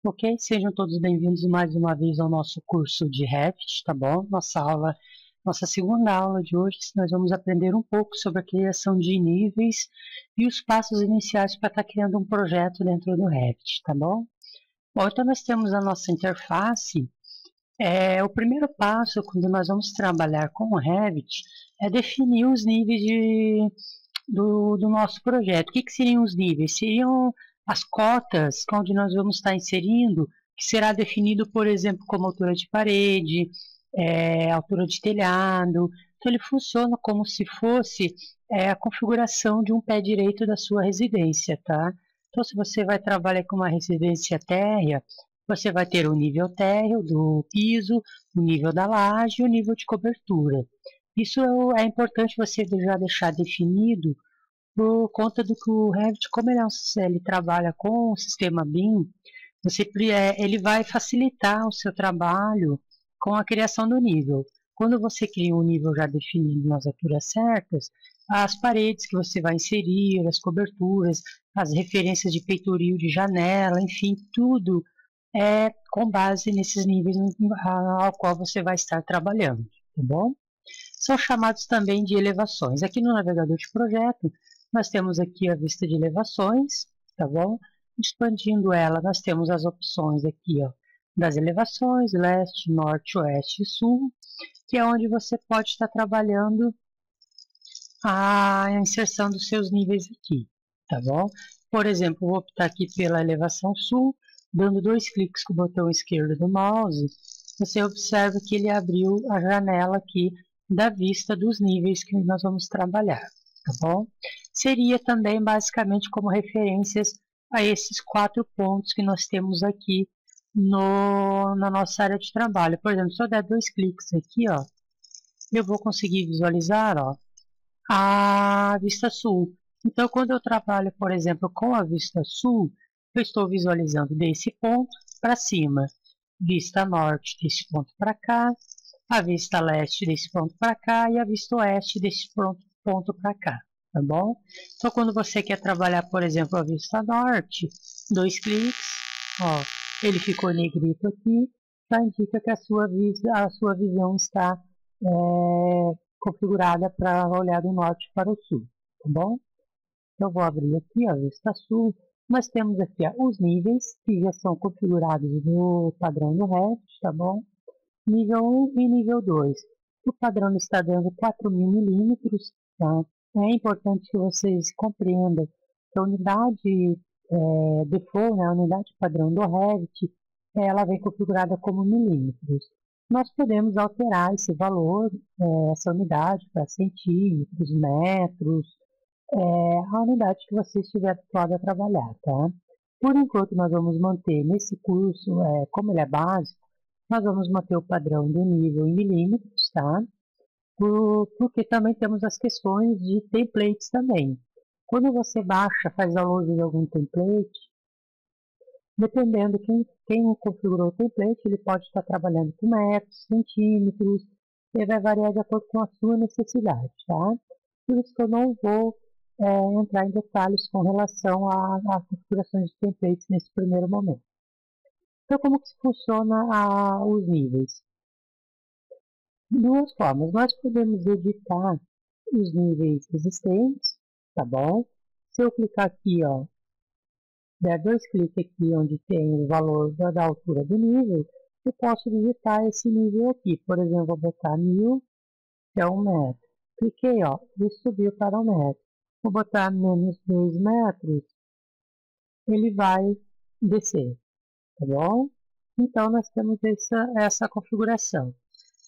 Ok, sejam todos bem-vindos mais uma vez ao nosso curso de Revit, tá bom? Nossa segunda aula de hoje, nós vamos aprender um pouco sobre a criação de níveis e os passos iniciais para estar criando um projeto dentro do Revit, tá bom? Bom, então nós temos a nossa interface. O primeiro passo, quando nós vamos trabalhar com o Revit, é definir os níveis do nosso projeto. O que seriam os níveis? Seriam as cotas onde nós vamos estar inserindo, que será definido, por exemplo, como altura de parede, altura de telhado. Então, ele funciona como se fosse a configuração de um pé direito da sua residência, tá? Então, se você vai trabalhar com uma residência térrea, você vai ter o nível térreo do piso, o nível da laje e o nível de cobertura. Isso é importante você já deixar definido por conta do que o Revit, como ele trabalha com o sistema BIM, ele vai facilitar o seu trabalho com a criação do nível. Quando você cria um nível já definido nas alturas certas, as paredes que você vai inserir, as coberturas, as referências de peitoril de janela, enfim, tudo é com base nesses níveis ao qual você vai estar trabalhando, tá bom? São chamados também de elevações. Aqui no navegador de projeto, nós temos aqui a vista de elevações, tá bom? Expandindo ela, nós temos as opções aqui, ó, das elevações, leste, norte, oeste e sul, que é onde você pode estar trabalhando a inserção dos seus níveis aqui, tá bom? Por exemplo, vou optar aqui pela elevação sul, dando 2 cliques com o botão esquerdo do mouse, você observa que ele abriu a janela aqui da vista dos níveis que nós vamos trabalhar, tá bom? Seria também basicamente como referências a esses 4 pontos que nós temos aqui na nossa área de trabalho. Por exemplo, se eu der 2 cliques aqui, ó, eu vou conseguir visualizar, ó, a vista sul. Então, quando eu trabalho, por exemplo, com a vista sul, eu estou visualizando desse ponto para cima, vista norte desse ponto para cá, a vista leste desse ponto para cá e a vista oeste desse ponto para cá, tá bom? Então, quando você quer trabalhar, por exemplo, a vista norte, 2 cliques, ó, ele ficou negrito aqui, já indica que a sua visão está configurada para olhar do norte para o sul, tá bom? Eu vou abrir aqui, ó, vista sul. Nós temos aqui ó, os níveis que já são configurados no padrão do Revit, tá bom? Nível 1 e nível 2. O padrão está dando 4.000 milímetros, tá? É importante que vocês compreendam que a unidade default, né, a unidade padrão do Revit, ela vem configurada como milímetros. Nós podemos alterar esse valor, essa unidade para centímetros, metros, a unidade que você estiver habituado a trabalhar, tá? Por enquanto, nós vamos manter nesse curso, como ele é básico, nós vamos manter o padrão do nível em milímetros, tá? Porque também temos as questões de templates também. Quando você baixa, faz download de algum template, dependendo quem configurou o template, ele pode estar trabalhando com metros, centímetros, e vai variar de acordo com a sua necessidade, tá? Por isso que eu não vou entrar em detalhes com relação à configuração de templates nesse primeiro momento. Então, como que funciona os níveis? De duas formas, nós podemos editar os níveis existentes, tá bom? Se eu clicar aqui, ó, der 2 cliques aqui onde tem o valor da altura do nível, eu posso digitar esse nível aqui. Por exemplo, vou botar 1000, que é 1 metro. Cliquei, ó, e subiu para 1 metro. Vou botar menos 2 metros, ele vai descer, tá bom? Então, nós temos essa configuração.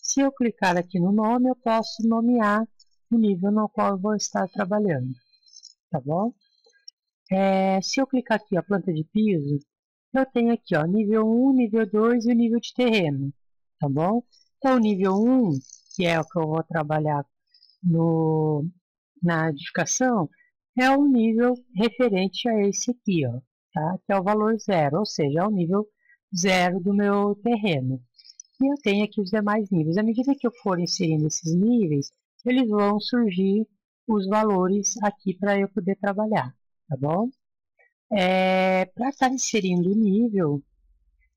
Se eu clicar aqui no nome, eu posso nomear o nível no qual eu vou estar trabalhando, tá bom? Se eu clicar aqui, a planta de piso, eu tenho aqui, ó, nível 1, nível 2 e o nível de terreno, tá bom? Então, o nível 1, que é o que eu vou trabalhar na edificação, é o nível referente a esse aqui, ó, tá? Que é o valor 0, ou seja, é o nível 0 do meu terreno. E eu tenho aqui os demais níveis. À medida que eu for inserindo esses níveis, eles vão surgir os valores aqui para eu poder trabalhar, tá bom? Para estar inserindo o nível,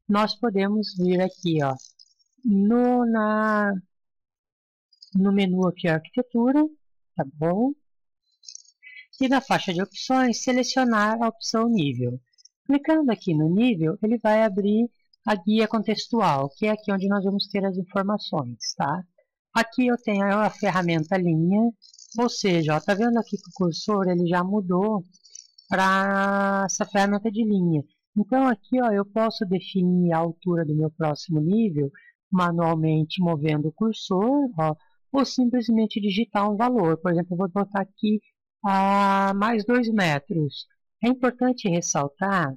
nós podemos vir aqui, ó, no menu aqui, arquitetura, tá bom? E na faixa de opções, selecionar a opção nível. Clicando aqui no nível, ele vai abrir a guia contextual, que é aqui onde nós vamos ter as informações, tá? Aqui eu tenho a ferramenta linha, ou seja, ó, tá vendo aqui que o cursor ele já mudou para essa ferramenta de linha. Então aqui, ó, eu posso definir a altura do meu próximo nível manualmente movendo o cursor, ó, ou simplesmente digitar um valor. Por exemplo, eu vou botar aqui mais 2 metros. É importante ressaltar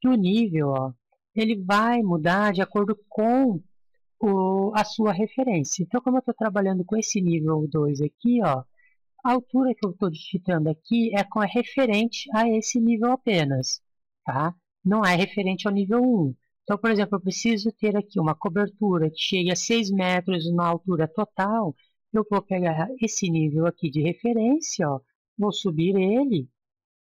que o nível, ó, ele vai mudar de acordo com a sua referência. Então, como eu estou trabalhando com esse nível 2 aqui, ó, a altura que eu estou digitando aqui é referente a esse nível apenas, tá? Não é referente ao nível 1. Então, por exemplo, eu preciso ter aqui uma cobertura que chegue a 6 metros na altura total. Eu vou pegar esse nível aqui de referência, ó, vou subir ele,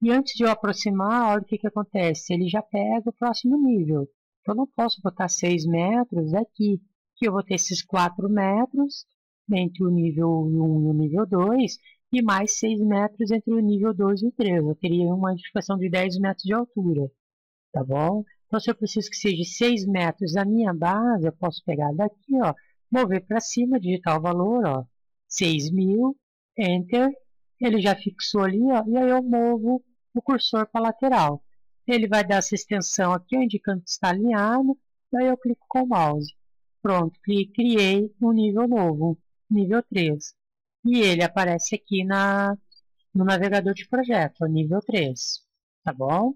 e antes de eu aproximar, olha o que acontece, ele já pega o próximo nível. Então, eu não posso botar 6 metros aqui, que eu vou ter esses 4 metros entre o nível 1 e o nível 2, e mais 6 metros entre o nível 2 e o 3. Eu teria uma edificação de 10 metros de altura, tá bom? Então, se eu preciso que seja 6 metros a minha base, eu posso pegar daqui, ó, mover para cima, digitar o valor, ó, 6.000, Enter, ele já fixou ali, ó, e aí eu movo o cursor para a lateral. Ele vai dar essa extensão aqui, ó, indicando que está alinhado, e aí eu clico com o mouse. Pronto, criei um nível novo, nível 3. E ele aparece aqui no navegador de projeto, ó, nível 3, tá bom?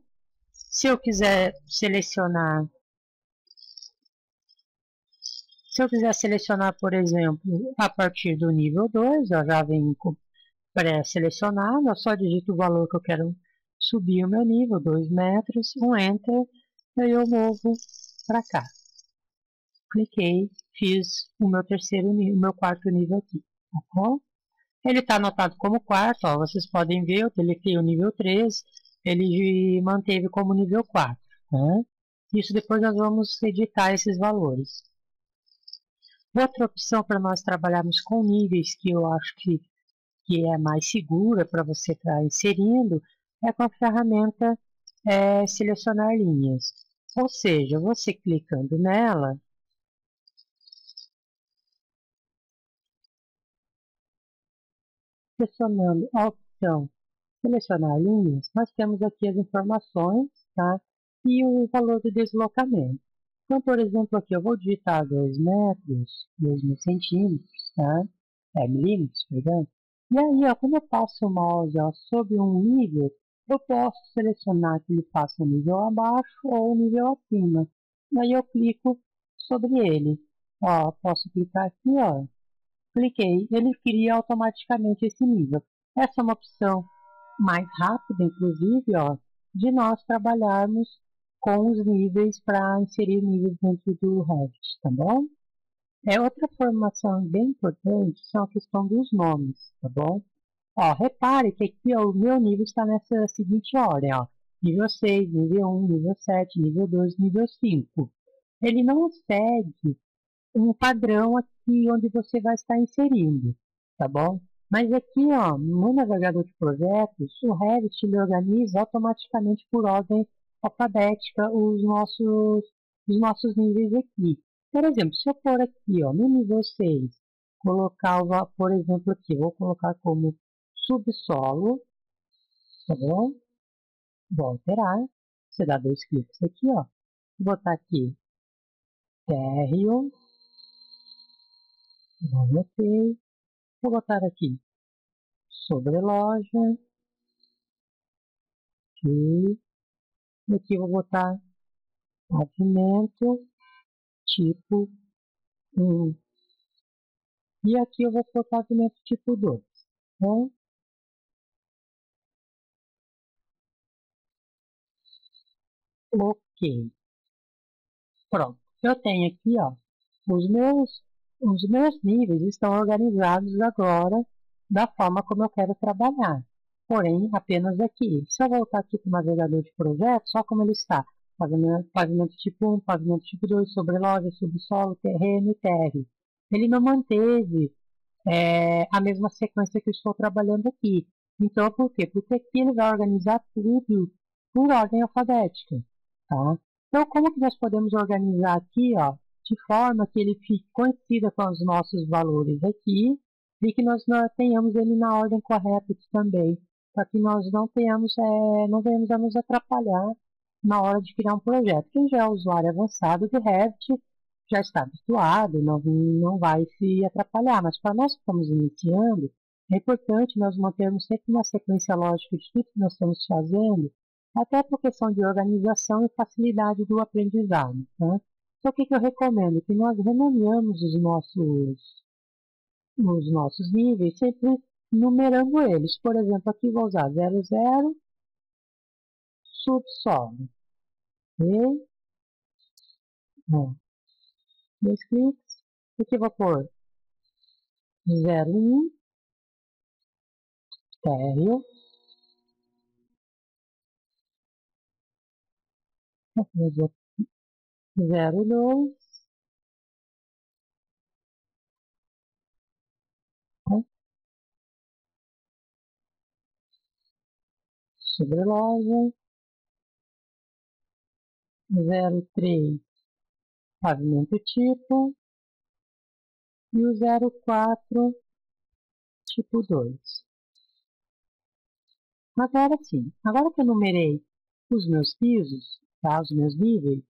Se eu quiser selecionar, por exemplo, a partir do nível 2, ó, já vem pré-selecionado, eu só digito o valor que eu quero subir o meu nível, 2 metros, um Enter, e aí eu movo para cá. Cliquei, fiz o meu quarto nível aqui, tá bom? Ele está anotado como quarto, ó, vocês podem ver, eu cliquei o nível 3, ele manteve como nível 4, né? Isso depois nós vamos editar esses valores. Outra opção para nós trabalharmos com níveis, que eu acho que é mais segura para você estar inserindo, é com a ferramenta selecionar linhas. Ou seja, você clicando nela, selecionando a opção selecionar linhas, nós temos aqui as informações, tá? E o valor do deslocamento. Então, por exemplo, aqui eu vou digitar 2 metros, 2.000 centímetros, tá? Milímetros, perdão. E aí, ó, quando eu passo o mouse ó, sobre um nível, eu posso selecionar que ele passa o nível abaixo ou o nível acima. E aí eu clico sobre ele. Ó, posso clicar aqui, ó. Cliquei, ele cria automaticamente esse nível. Essa é uma opção mais rápida, inclusive, ó, de nós trabalharmos com os níveis para inserir níveis dentro do Revit, tá bom? Outra informação bem importante são a questão dos nomes, tá bom? Ó, repare que aqui ó, o meu nível está nessa seguinte ordem, ó. Nível 6, nível 1, nível 7, nível 2, nível 5. Ele não segue um padrão aqui onde você vai estar inserindo, tá bom? Mas aqui, ó, no navegador de projetos, o Revit ele organiza automaticamente por ordem alfabética os nossos níveis aqui. Por exemplo, se eu for aqui, ó, no nível 6, colocar, por exemplo, aqui, vou colocar como subsolo, tá bom? Vou alterar, você dá 2 cliques aqui, ó, vou botar aqui térreo, ok, vou botar aqui sobreloja, ok, e aqui vou botar pavimento, tipo 1, e aqui eu vou botar pavimento tipo 2, então, ok, pronto, eu tenho aqui, ó, os meus níveis estão organizados agora da forma como eu quero trabalhar. Porém, apenas aqui. Se eu voltar aqui para o navegador de projetos, só como ele está. pavimento tipo 1, pavimento tipo 2, sobreloja, subsolo, terreno e térreo. Ele não manteve a mesma sequência que eu estou trabalhando aqui. Então, por quê? Porque aqui ele vai organizar tudo por ordem alfabética. Tá? Então, como que nós podemos organizar aqui, ó, de forma que ele fique coincida com os nossos valores aqui e que nós não tenhamos ele na ordem correta aqui também, para que nós não tenhamos, não venhamos a nos atrapalhar na hora de criar um projeto. Quem já é usuário avançado do Revit já está habituado, não vai se atrapalhar, mas para nós que estamos iniciando, é importante nós mantermos sempre uma sequência lógica de tudo que nós estamos fazendo, até por questão de organização e facilidade do aprendizado. Tá? Então, o que eu recomendo? Que nós renomeamos os nossos níveis, sempre numerando eles. Por exemplo, aqui vou usar 00, subsolo. E, dois cliques. Aqui vou pôr 01, térreo. 02, sobreloja, 03, pavimento tipo, e o 04, tipo 2. Agora sim, agora que eu numerei os meus pisos, tá, os meus níveis,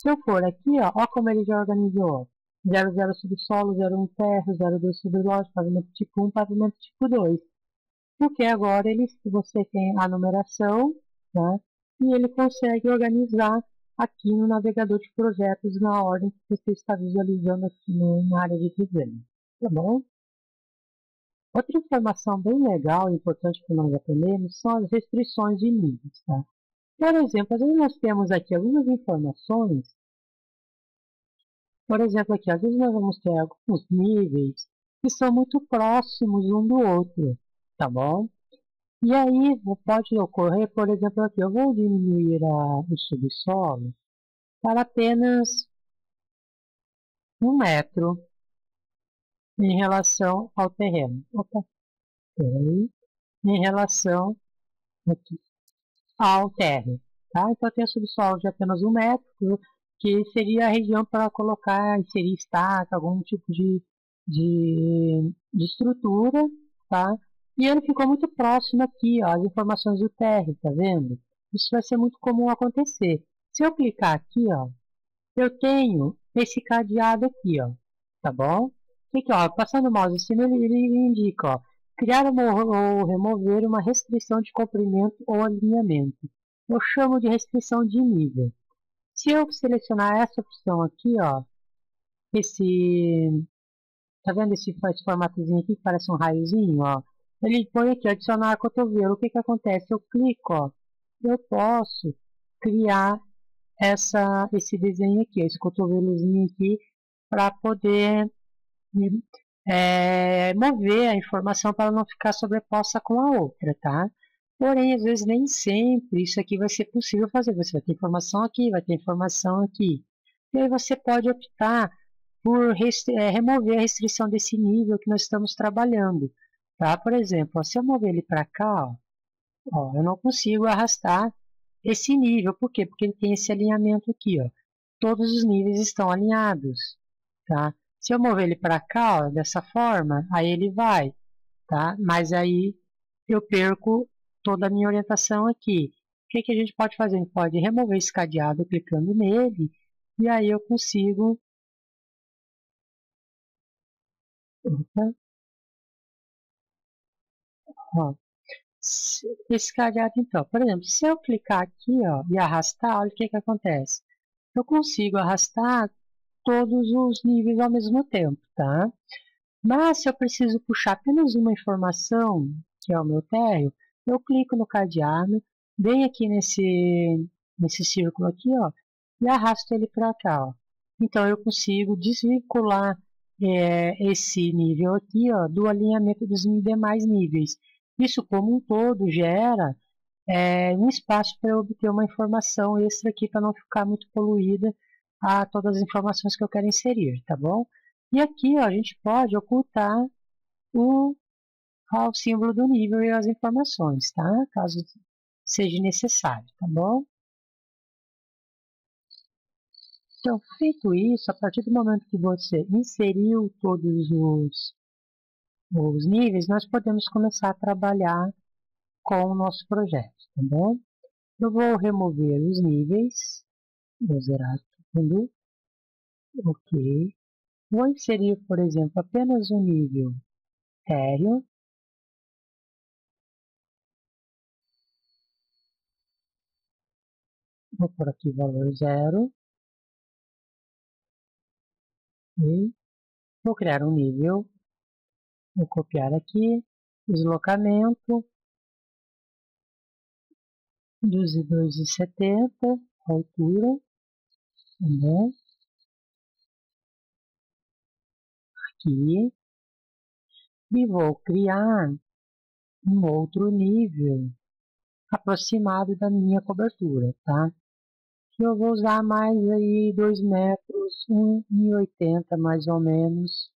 se eu for aqui, ó como ele já organizou. 00 subsolo, 01 terra, 02 sobreloja, pavimento tipo 1, pavimento tipo 2. Porque agora você tem a numeração, tá? E ele consegue organizar aqui no navegador de projetos na ordem que você está visualizando aqui na área de desenho. Tá bom? Outra informação bem legal e importante que nós aprendemos são as restrições de níveis. Tá? Por exemplo, às vezes nós temos aqui algumas informações. Por exemplo, aqui, às vezes nós vamos ter alguns níveis que são muito próximos um do outro. Tá bom? E aí pode ocorrer, por exemplo, aqui, eu vou diminuir o subsolo para apenas 1 metro em relação ao terreno. Opa, peraí. Em relação aqui, ao térreo. Tá? Então, eu tenho subsolo de apenas 1 metro, que seria a região para colocar, inserir estaca, algum tipo de estrutura. Tá? E ele ficou muito próximo aqui, ó, as informações do térreo, tá vendo? Isso vai ser muito comum acontecer. Se eu clicar aqui, ó, eu tenho esse cadeado aqui, ó, tá bom? Aqui, ó, passando o mouse em cima, ele indica, ó, criar ou remover uma restrição de comprimento ou alinhamento. Eu chamo de restrição de nível. Se eu selecionar essa opção aqui, ó, tá vendo esse formatozinho aqui que parece um raiozinho, ó? Ele põe aqui, adicionar cotovelo. O que que acontece? Eu clico, ó, eu posso criar esse desenho aqui, esse cotovelozinho aqui, para poder mover a informação para não ficar sobreposta com a outra, tá? Porém, às vezes nem sempre isso aqui vai ser possível fazer. Você vai ter informação aqui, vai ter informação aqui. E aí você pode optar por remover a restrição desse nível que nós estamos trabalhando, tá? Por exemplo, ó, se eu mover ele para cá, ó, eu não consigo arrastar esse nível. Por quê? Porque ele tem esse alinhamento aqui, ó. Todos os níveis estão alinhados, tá? Se eu mover ele para cá, ó, dessa forma, aí ele vai, tá? Mas aí eu perco toda a minha orientação aqui. O que que a gente pode fazer? A gente pode remover esse cadeado clicando nele, e aí eu consigo... Opa, ó, esse cadeado, então, por exemplo, se eu clicar aqui, ó, e arrastar, olha o que que acontece. Eu consigo arrastar todos os níveis ao mesmo tempo, tá? Mas se eu preciso puxar apenas uma informação, que é o meu térreo, eu clico no cadeado, venho aqui nesse círculo aqui, ó, e arrasto ele para cá, ó. Então eu consigo desvincular esse nível aqui, ó, do alinhamento dos demais níveis. Isso como um todo gera um espaço para eu obter uma informação extra aqui para não ficar muito poluída a todas as informações que eu quero inserir, tá bom? E aqui, ó, a gente pode ocultar o símbolo do nível e as informações, tá? Caso seja necessário, tá bom? Então, feito isso, a partir do momento que você inseriu todos os níveis, nós podemos começar a trabalhar com o nosso projeto, tá bom? Eu vou remover os níveis, vou zerar tudo, ok. Vou inserir, por exemplo, apenas o nível térreo, vou por aqui valor 0, e vou criar um nível, vou copiar aqui, deslocamento, 2,70, altura, tá bom? Aqui, e vou criar um outro nível aproximado da minha cobertura, tá? Que eu vou usar mais aí 2 metros, 1,80 mais ou menos,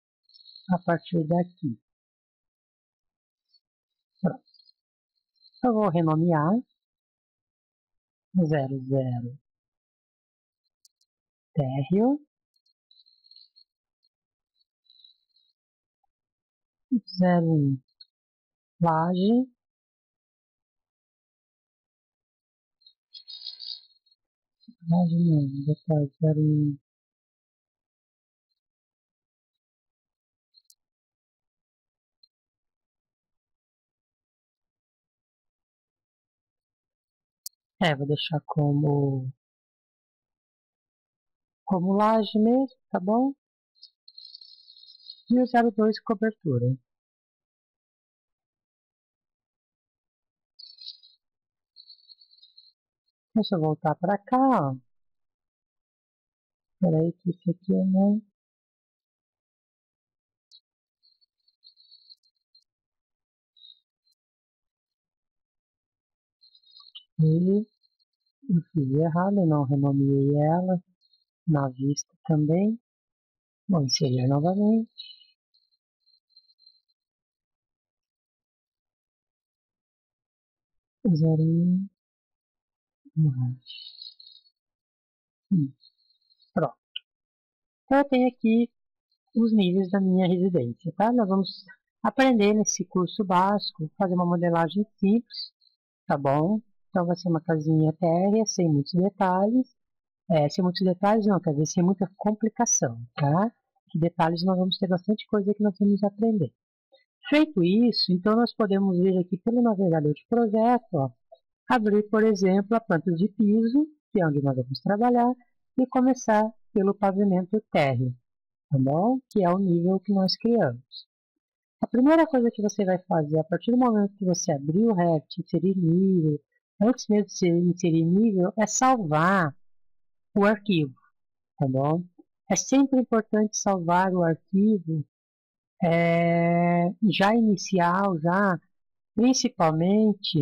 a partir daqui. Pronto. Eu vou renomear 00 térreo, 01 laje, laje não, depois 01 vou deixar como laje mesmo, tá bom? E o 02 cobertura. Deixa eu voltar para cá, ó. Peraí que isso aqui eu não... E eu fiz errado, eu não renomeei ela na vista também. Vou inserir novamente. 01 Pronto. Então eu tenho aqui os níveis da minha residência, tá? Nós vamos aprender nesse curso básico, fazer uma modelagem simples, tá bom? Então vai ser uma casinha térrea, sem muitos detalhes. Sem muitos detalhes não, quer dizer, sem muita complicação, tá? De detalhes nós vamos ter bastante coisa que nós vamos aprender. Feito isso, então nós podemos vir aqui pelo navegador de projeto, ó, abrir, por exemplo, a planta de piso, que é onde nós vamos trabalhar, e começar pelo pavimento térreo, tá bom? Que é o nível que nós criamos. A primeira coisa que você vai fazer, a partir do momento que você abrir o Revit, inserir nível, antes mesmo de você inserir nível, é salvar o arquivo, tá bom? É sempre importante salvar o arquivo já inicial, já principalmente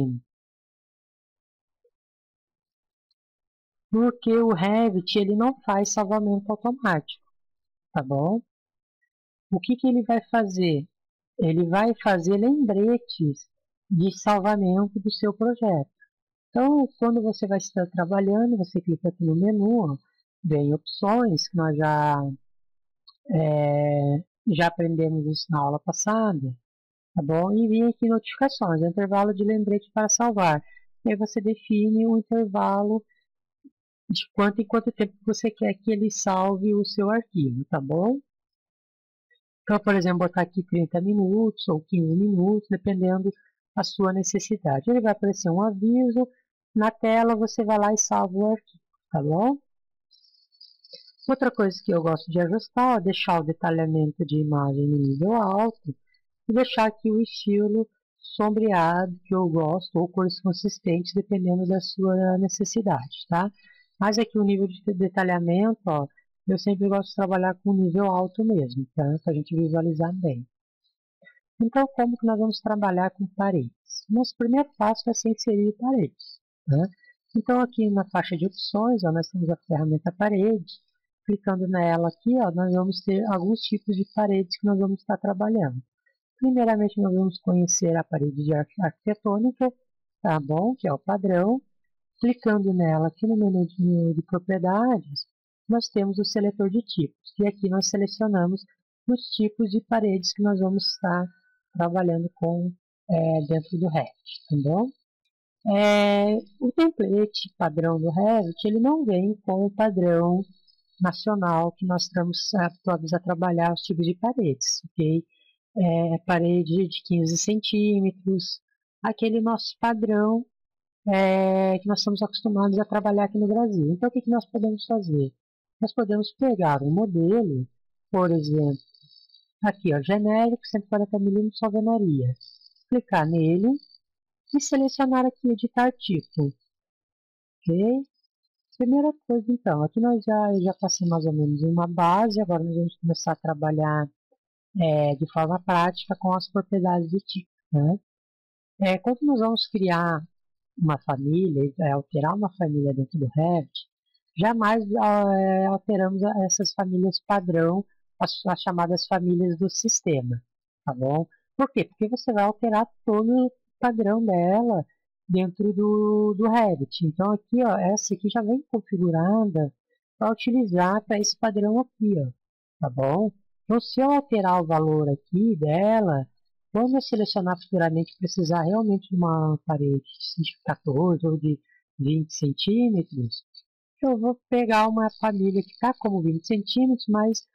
porque o Revit ele não faz salvamento automático, tá bom? O que ele vai fazer? Ele vai fazer lembretes de salvamento do seu projeto. Então, quando você vai estar trabalhando, você clica aqui no menu, ó, vem opções, que nós já aprendemos isso na aula passada, tá bom? E vem aqui notificações, intervalo de lembrete para salvar. E aí você define o intervalo de quanto em quanto tempo você quer que ele salve o seu arquivo, tá bom? Então, por exemplo, botar aqui 30 minutos ou 15 minutos, dependendo da sua necessidade. Ele vai aparecer um aviso, na tela você vai lá e salva o arquivo, tá bom? Outra coisa que eu gosto de ajustar é deixar o detalhamento de imagem no nível alto e deixar aqui o estilo sombreado, que eu gosto, ou cores consistentes, dependendo da sua necessidade, tá? Mas aqui o nível de detalhamento, ó, eu sempre gosto de trabalhar com nível alto mesmo, tá? Para a gente visualizar bem. Então, como que nós vamos trabalhar com paredes? Nosso primeiro passo vai ser inserir paredes. Tá? Então, aqui na faixa de opções, ó, nós temos a ferramenta parede. Clicando nela aqui, ó, nós vamos ter alguns tipos de paredes que nós vamos estar trabalhando. Primeiramente, nós vamos conhecer a parede de arquitetônica, tá bom? Que é o padrão. Clicando nela aqui no menu de propriedades, nós temos o seletor de tipos. E aqui nós selecionamos os tipos de paredes que nós vamos estar trabalhando com dentro do Revit, tá bom? O template padrão do Revit, ele não vem com o padrão nacional que nós estamos habituados a trabalhar os tipos de paredes, ok? Parede de 15 centímetros, aquele nosso padrão que nós estamos acostumados a trabalhar aqui no Brasil. Então, o que nós podemos fazer? Nós podemos pegar um modelo, por exemplo, aqui, ó, genérico, 140 mm alvenaria. Clicar nele e selecionar aqui, editar tipo. Ok? Primeira coisa, então, aqui nós já passei mais ou menos uma base, agora nós vamos começar a trabalhar de forma prática com as propriedades do tipo. Né? Quando nós vamos criar uma família, alterar uma família dentro do Revit, jamais alteramos essas famílias padrão, as chamadas famílias do sistema, tá bom? Por quê? Porque você vai alterar todo o padrão dela dentro do Revit. Então aqui, ó, essa aqui já vem configurada para utilizar para esse padrão aqui, ó, tá bom? Então se eu alterar o valor aqui dela, quando eu selecionar futuramente precisar realmente de uma parede de 14 ou de 20 centímetros, eu vou pegar uma família que está como 20 centímetros, mas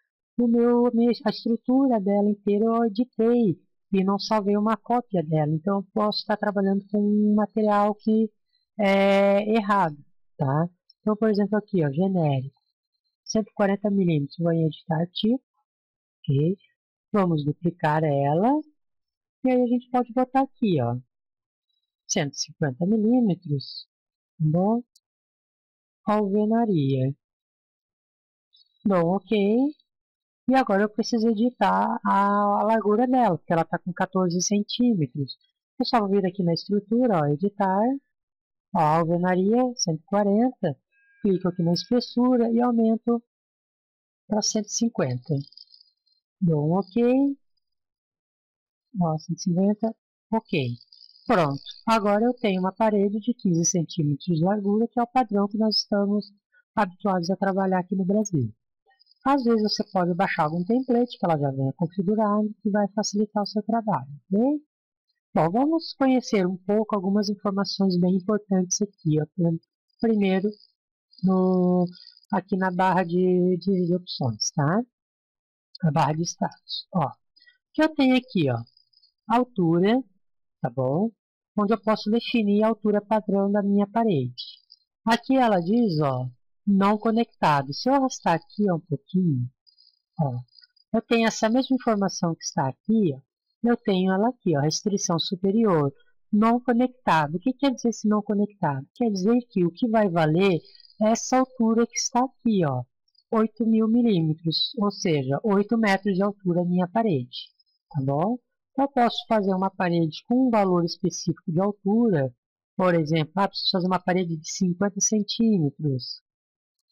a estrutura dela inteira eu editei e não salvei uma cópia dela. Então eu posso estar trabalhando com um material que é errado. Tá? Então, por exemplo, aqui, ó, genérico, 140 mm, vou em editar artigo, ok? Vamos duplicar ela. E aí a gente pode botar aqui, ó, 150 milímetros, bom, alvenaria. Bom, ok. E agora eu preciso editar a largura dela, porque ela está com 14 centímetros. Eu só vou vir aqui na estrutura, ó, editar, ó, alvenaria 140, clico aqui na espessura e aumento para 150. Bom, ok. Ó, 150, ok. Pronto, agora eu tenho uma parede de 15 centímetros de largura, que é o padrão que nós estamos habituados a trabalhar aqui no Brasil. Às vezes você pode baixar algum template que ela já venha configurada, que vai facilitar o seu trabalho, ok? Bom, vamos conhecer um pouco algumas informações bem importantes aqui. Ó. Primeiro, aqui na barra de opções, tá? A barra de status. Ó, o que eu tenho aqui, ó, altura, tá bom? Onde eu posso definir a altura padrão da minha parede. Aqui ela diz, ó, não conectado. Se eu arrastar aqui ó, um pouquinho, ó, eu tenho essa mesma informação que está aqui, ó, eu tenho ela aqui, ó, restrição superior, não conectado. O que quer dizer esse não conectado? Quer dizer que o que vai valer é essa altura que está aqui, ó, 8.000 milímetros, ou seja, 8 metros de altura minha parede, tá bom? Eu posso fazer uma parede com um valor específico de altura, por exemplo, preciso fazer uma parede de 50 centímetros,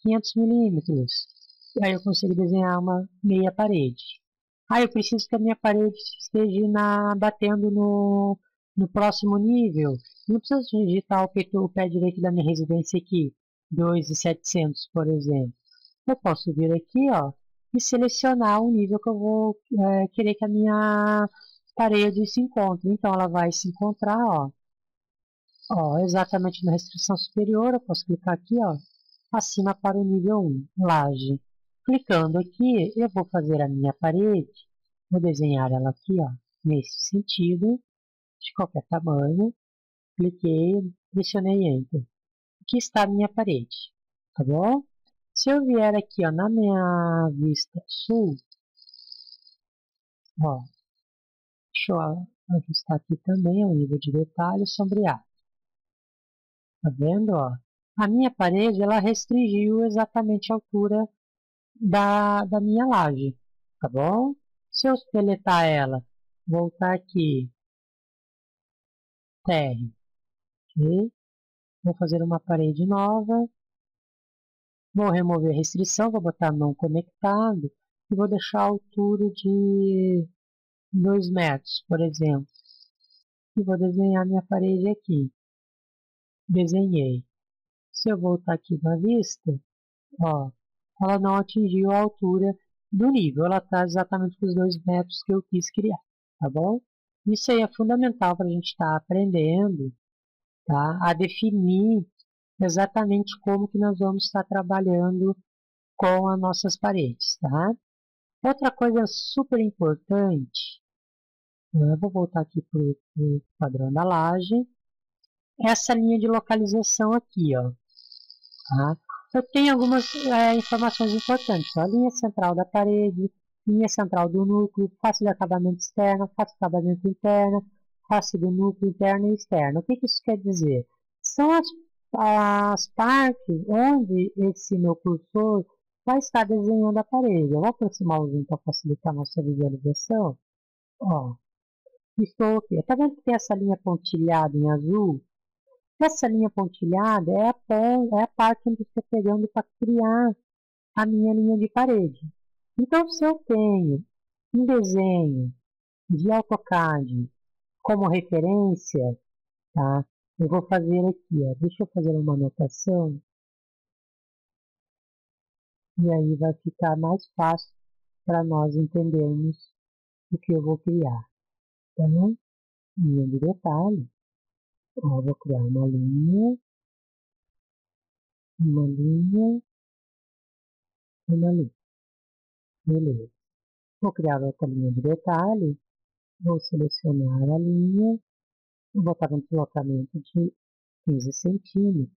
500 milímetros, e aí eu consigo desenhar uma meia parede. Aí eu preciso que a minha parede esteja batendo no próximo nível. Não preciso digitar o pé direito da minha residência aqui, 2.700, por exemplo. Eu posso vir aqui, ó, e selecionar o nível que eu vou querer que a minha parede se encontre. Então ela vai se encontrar, ó, exatamente na restrição superior. Eu posso clicar aqui, ó, acima para o nível 1, laje. Clicando aqui, eu vou fazer a minha parede, vou desenhar ela aqui, ó, nesse sentido, de qualquer tamanho. Cliquei, pressionei Enter. Aqui está a minha parede, tá bom? Se eu vier aqui, ó, na minha vista sul, ó, deixa eu ajustar aqui também o nível de detalhe sombreado. Tá vendo, ó? A minha parede, ela restringiu exatamente a altura da minha laje, tá bom? Se eu deletar ela, voltar aqui, térreo. Ok? Vou fazer uma parede nova. Vou remover a restrição, vou botar não conectado e vou deixar a altura de 2 metros, por exemplo. E vou desenhar minha parede aqui. Desenhei. Se eu voltar aqui na vista, ó, ela não atingiu a altura do nível. Ela está exatamente com os 2 metros que eu quis criar, tá bom? Isso aí é fundamental para a gente estar aprendendo, tá? A definir exatamente como que nós vamos estar trabalhando com as nossas paredes, tá? Outra coisa super importante, eu vou voltar aqui para o padrão da laje, essa linha de localização aqui, ó, tá? Eu tenho algumas informações importantes, ó, linha central da parede, linha central do núcleo, face de acabamento externo, face de acabamento interno, face do núcleo interno e externo. O que isso quer dizer? São as partes onde esse meu cursor vai estar desenhando a parede. Eu vou aproximar o zoom para facilitar a nossa visualização. Ó, estou aqui. Está vendo que tem essa linha pontilhada em azul? Essa linha pontilhada é a parte onde eu estou pegando para criar a minha linha de parede. Então, se eu tenho um desenho de AutoCAD como referência, tá? Eu vou fazer aqui, ó. Deixa eu fazer uma anotação. E aí vai ficar mais fácil para nós entendermos o que eu vou criar. Então, linha de detalhe. Ó, vou criar uma linha, uma linha, uma linha. Beleza. Vou criar outra linha de detalhe. Vou selecionar a linha. Vou botar um deslocamento de 15 centímetros.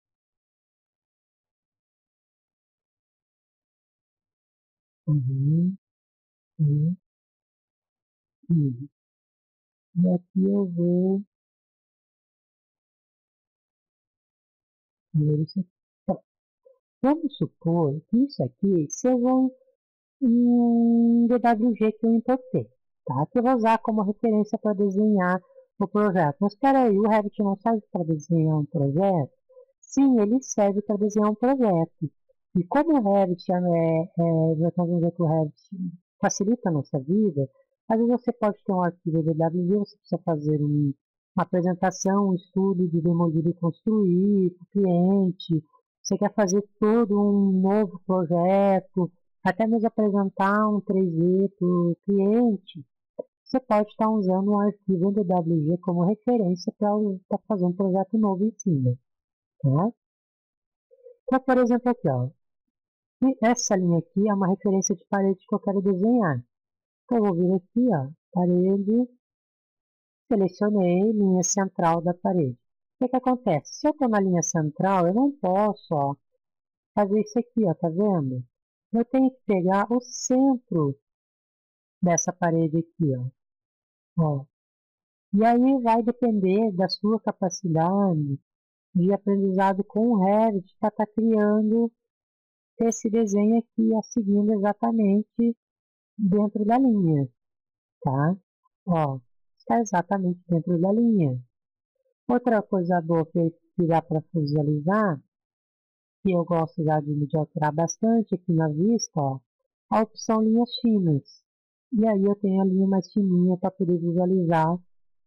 E aqui eu vou ver isso aqui. Vamos supor que isso aqui seja um DWG que eu importei, tá? Que eu vou usar como referência para desenhar o projeto. Mas espera aí, o Revit não serve para desenhar um projeto? Sim, ele serve para desenhar um projeto. E como o Revit vamos ver que o Revit facilita a nossa vida, às vezes você pode ter um arquivo DWG, você precisa fazer uma apresentação, um estudo de demolir e construir para o cliente, você quer fazer todo um novo projeto, até mesmo apresentar um 3D para o cliente, você pode estar usando um arquivo DWG como referência para fazer um projeto novo em cima. Tá? Então, por exemplo, aqui, ó, essa linha aqui é uma referência de parede que eu quero desenhar. Então, eu vou vir aqui, ó, parede, selecionei linha central da parede. O que acontece? Se eu estou na linha central, eu não posso, ó, fazer isso aqui, ó, tá vendo? Eu tenho que pegar o centro dessa parede aqui, ó. E aí vai depender da sua capacidade de aprendizado com o Revit para estar criando esse desenho aqui, ó, seguindo exatamente dentro da linha, tá? Ó, está exatamente dentro da linha. Outra coisa boa que dá para visualizar, que eu gosto já de alterar bastante aqui na vista, ó, a opção linhas finas. E aí eu tenho a linha mais fininha para poder visualizar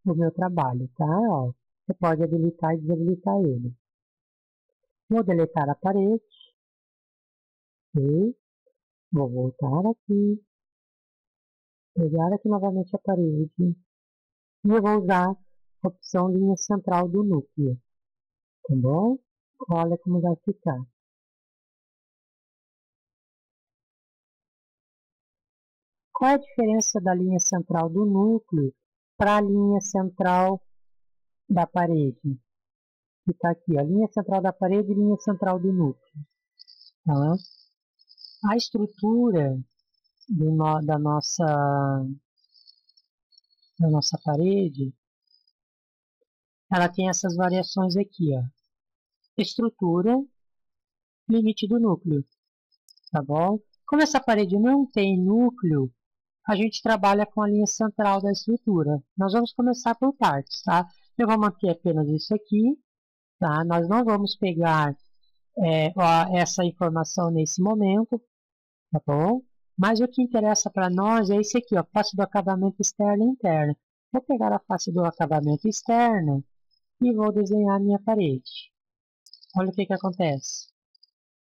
o meu trabalho, tá? Ó, você pode habilitar e desabilitar ele. Vou deletar a parede. Ok. Vou voltar aqui. Pegar aqui novamente a parede. E eu vou usar a opção linha central do núcleo. Tá bom? Olha como vai ficar. Qual é a diferença da linha central do núcleo para a linha central da parede? Que está aqui, a linha central da parede e linha central do núcleo. Tá? A estrutura da nossa parede, ela tem essas variações aqui, ó. Estrutura, limite do núcleo, tá bom? Como essa parede não tem núcleo, a gente trabalha com a linha central da estrutura. Nós vamos começar por partes, tá? Eu vou manter apenas isso aqui, tá? Nós não vamos pegar essa informação nesse momento, tá bom? Mas o que interessa para nós é esse aqui, ó, face do acabamento externo e interno. Vou pegar a face do acabamento externo e vou desenhar a minha parede. Olha o que acontece.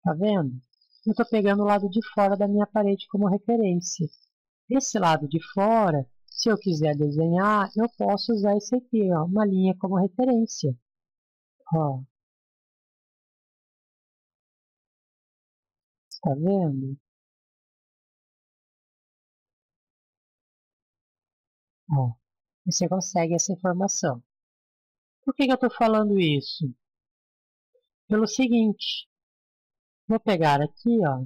Tá vendo? Eu estou pegando o lado de fora da minha parede como referência. Esse lado de fora, se eu quiser desenhar, eu posso usar esse aqui, ó, uma linha como referência. Ó, tá vendo? Ó, você consegue essa informação. Por que eu estou falando isso? Pelo seguinte, vou pegar aqui, ó,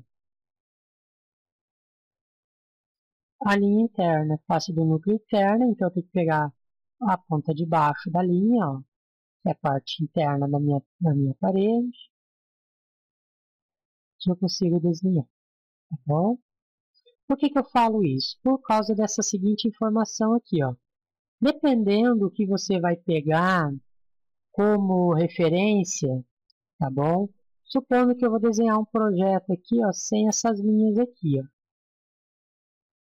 a linha interna, face do núcleo interno, então eu tenho que pegar a ponta de baixo da linha, ó, que é a parte interna da minha parede, que eu consigo desenhar, tá bom? Por que eu falo isso? Por causa dessa seguinte informação aqui, ó. Dependendo do que você vai pegar como referência, tá bom? Supondo que eu vou desenhar um projeto aqui, ó, sem essas linhas aqui, ó.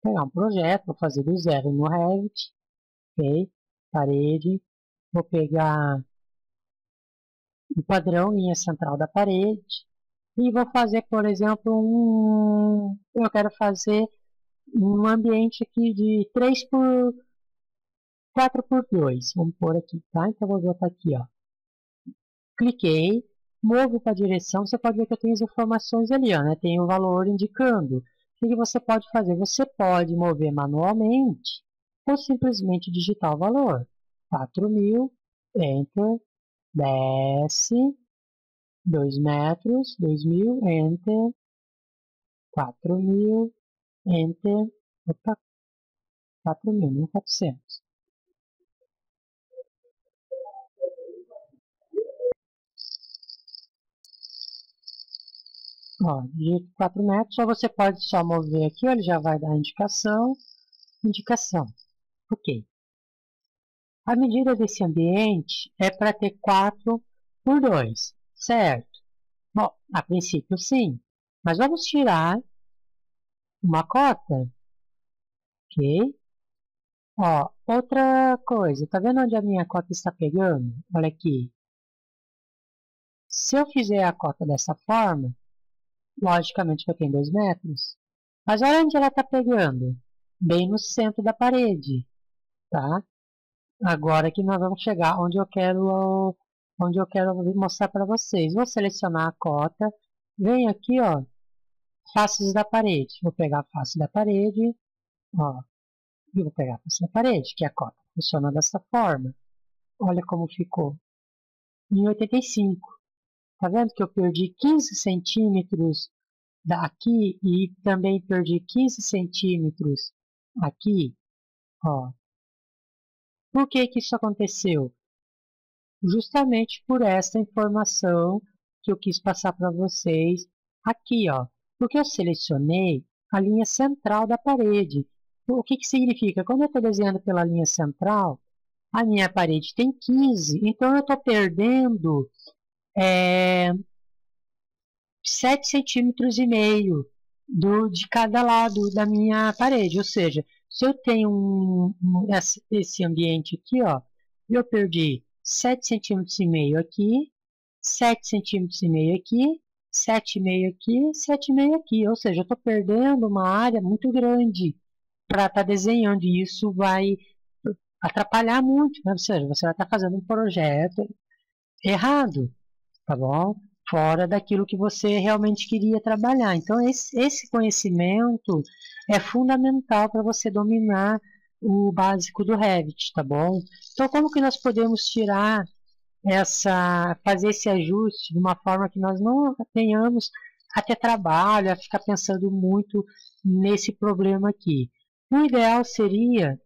Vou pegar um projeto, vou fazer do zero no Revit, ok? Parede, vou pegar um padrão, linha central da parede, e vou fazer, por exemplo, eu quero fazer um ambiente aqui de 3 por 4 por 2, vamos pôr aqui, tá? Então, eu vou botar aqui, ó. Cliquei, movo para a direção, você pode ver que eu tenho as informações ali, ó, né? Tem o valor indicando. O que você pode fazer? Você pode mover manualmente ou simplesmente digitar o valor. 4.000, Enter, desce, 2 metros, 2.000, Enter, 4.000, Enter, opa, 4.000, não 400. Ó, digito 4 metros, ou você pode só mover aqui, ele já vai dar indicação, indicação. Ok. A medida desse ambiente é para ter 4 por 2, certo? Bom, a princípio sim, mas vamos tirar uma cota, ok? Ó, outra coisa, tá vendo onde a minha cota está pegando? Olha aqui. Se eu fizer a cota dessa forma, logicamente que eu tenho 2 metros, mas olha onde ela está pegando, bem no centro da parede, tá? Agora que nós vamos chegar onde eu quero mostrar para vocês. Vou selecionar a cota, venho aqui, ó, faces da parede. Vou pegar a face da parede, ó, e vou pegar a face da parede, que é a cota. Funciona dessa forma. Olha como ficou. Em 85. Tá vendo que eu perdi 15 centímetros daqui e também perdi 15 centímetros aqui, ó. Por que que isso aconteceu? Justamente por essa informação que eu quis passar para vocês aqui, ó. Porque eu selecionei a linha central da parede. O que significa? Quando eu estou desenhando pela linha central, a minha parede tem 15, então eu estou perdendo 7,5 centímetros de cada lado da minha parede. Ou seja, se eu tenho esse ambiente aqui, ó, eu perdi 7,5 centímetros aqui, 7,5 centímetros aqui, 7,5 aqui, 7,5 aqui. Ou seja, eu estou perdendo uma área muito grande para estar desenhando e isso vai atrapalhar muito, né? Ou seja, você vai estar fazendo um projeto errado, tá bom? Fora daquilo que você realmente queria trabalhar. Então, esse conhecimento é fundamental para você dominar o básico do Revit, tá bom? Então, como que nós podemos fazer esse ajuste de uma forma que nós não tenhamos até trabalho, a ficar pensando muito nesse problema aqui? O ideal seria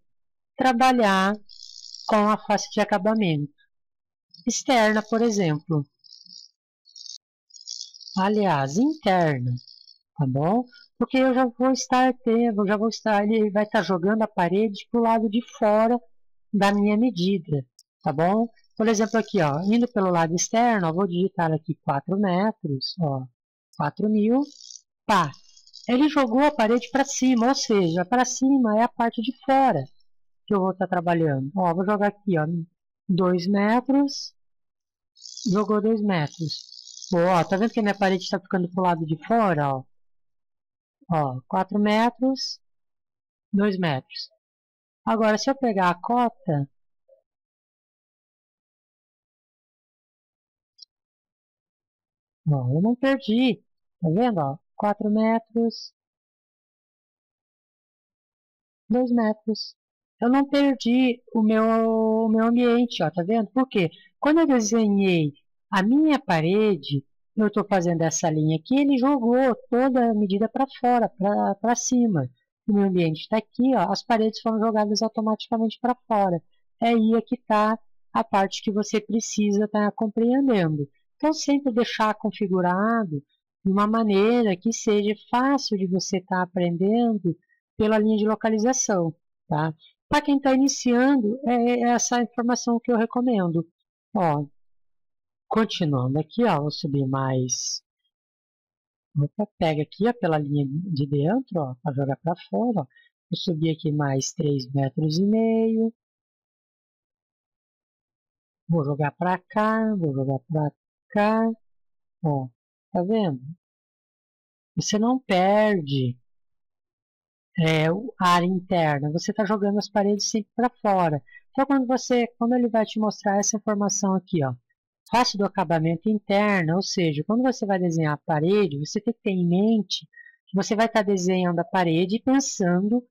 trabalhar com a face de acabamento externa, por exemplo. Aliás, interna, tá bom? Porque eu ele vai estar jogando a parede para o lado de fora da minha medida, tá bom? Por exemplo, aqui, ó, indo pelo lado externo, ó, vou digitar aqui 4 metros, ó, 4.000, pá. Ele jogou a parede para cima, ou seja, para cima é a parte de fora que eu vou estar trabalhando. Ó, vou jogar aqui, ó, 2 metros, jogou 2 metros. Ó, tá vendo que a minha parede está ficando pro lado de fora, ó? Ó, 4 metros, 2 metros. Agora, se eu pegar a cota, ó, eu não perdi. Tá vendo, ó? 4 metros, 2 metros. Eu não perdi o meu ambiente, ó, tá vendo? Por quê? Quando eu desenhei a minha parede, eu estou fazendo essa linha aqui, ele jogou toda a medida para fora, para cima. O meu ambiente está aqui, ó, as paredes foram jogadas automaticamente para fora. É aí que está a parte que você precisa estar compreendendo. Então, sempre deixar configurado de uma maneira que seja fácil de você estar aprendendo pela linha de localização. Tá? Para quem está iniciando, é essa informação que eu recomendo. Ó, continuando aqui, ó, vou subir mais. Opa, pega aqui ó, pela linha de dentro, para jogar para fora. Ó. Vou subir aqui mais 3,5 metros. Vou jogar para cá, vou jogar para cá. Ó, tá vendo? Você não perde a área interna, você está jogando as paredes sempre para fora. Então, quando ele vai te mostrar essa informação aqui, ó, face do acabamento interno, ou seja, quando você vai desenhar a parede, você tem que ter em mente que você vai estar desenhando a parede pensando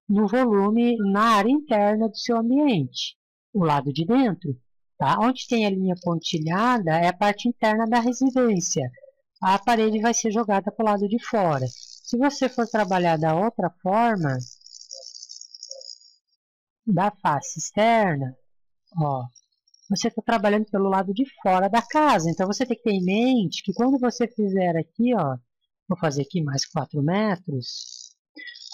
no volume, na área interna do seu ambiente, o lado de dentro. Tá? Onde tem a linha pontilhada é a parte interna da residência. A parede vai ser jogada para o lado de fora. Se você for trabalhar da outra forma, da face externa, ó, você está trabalhando pelo lado de fora da casa. Então, você tem que ter em mente que quando você fizer aqui, ó, vou fazer aqui mais 4 metros.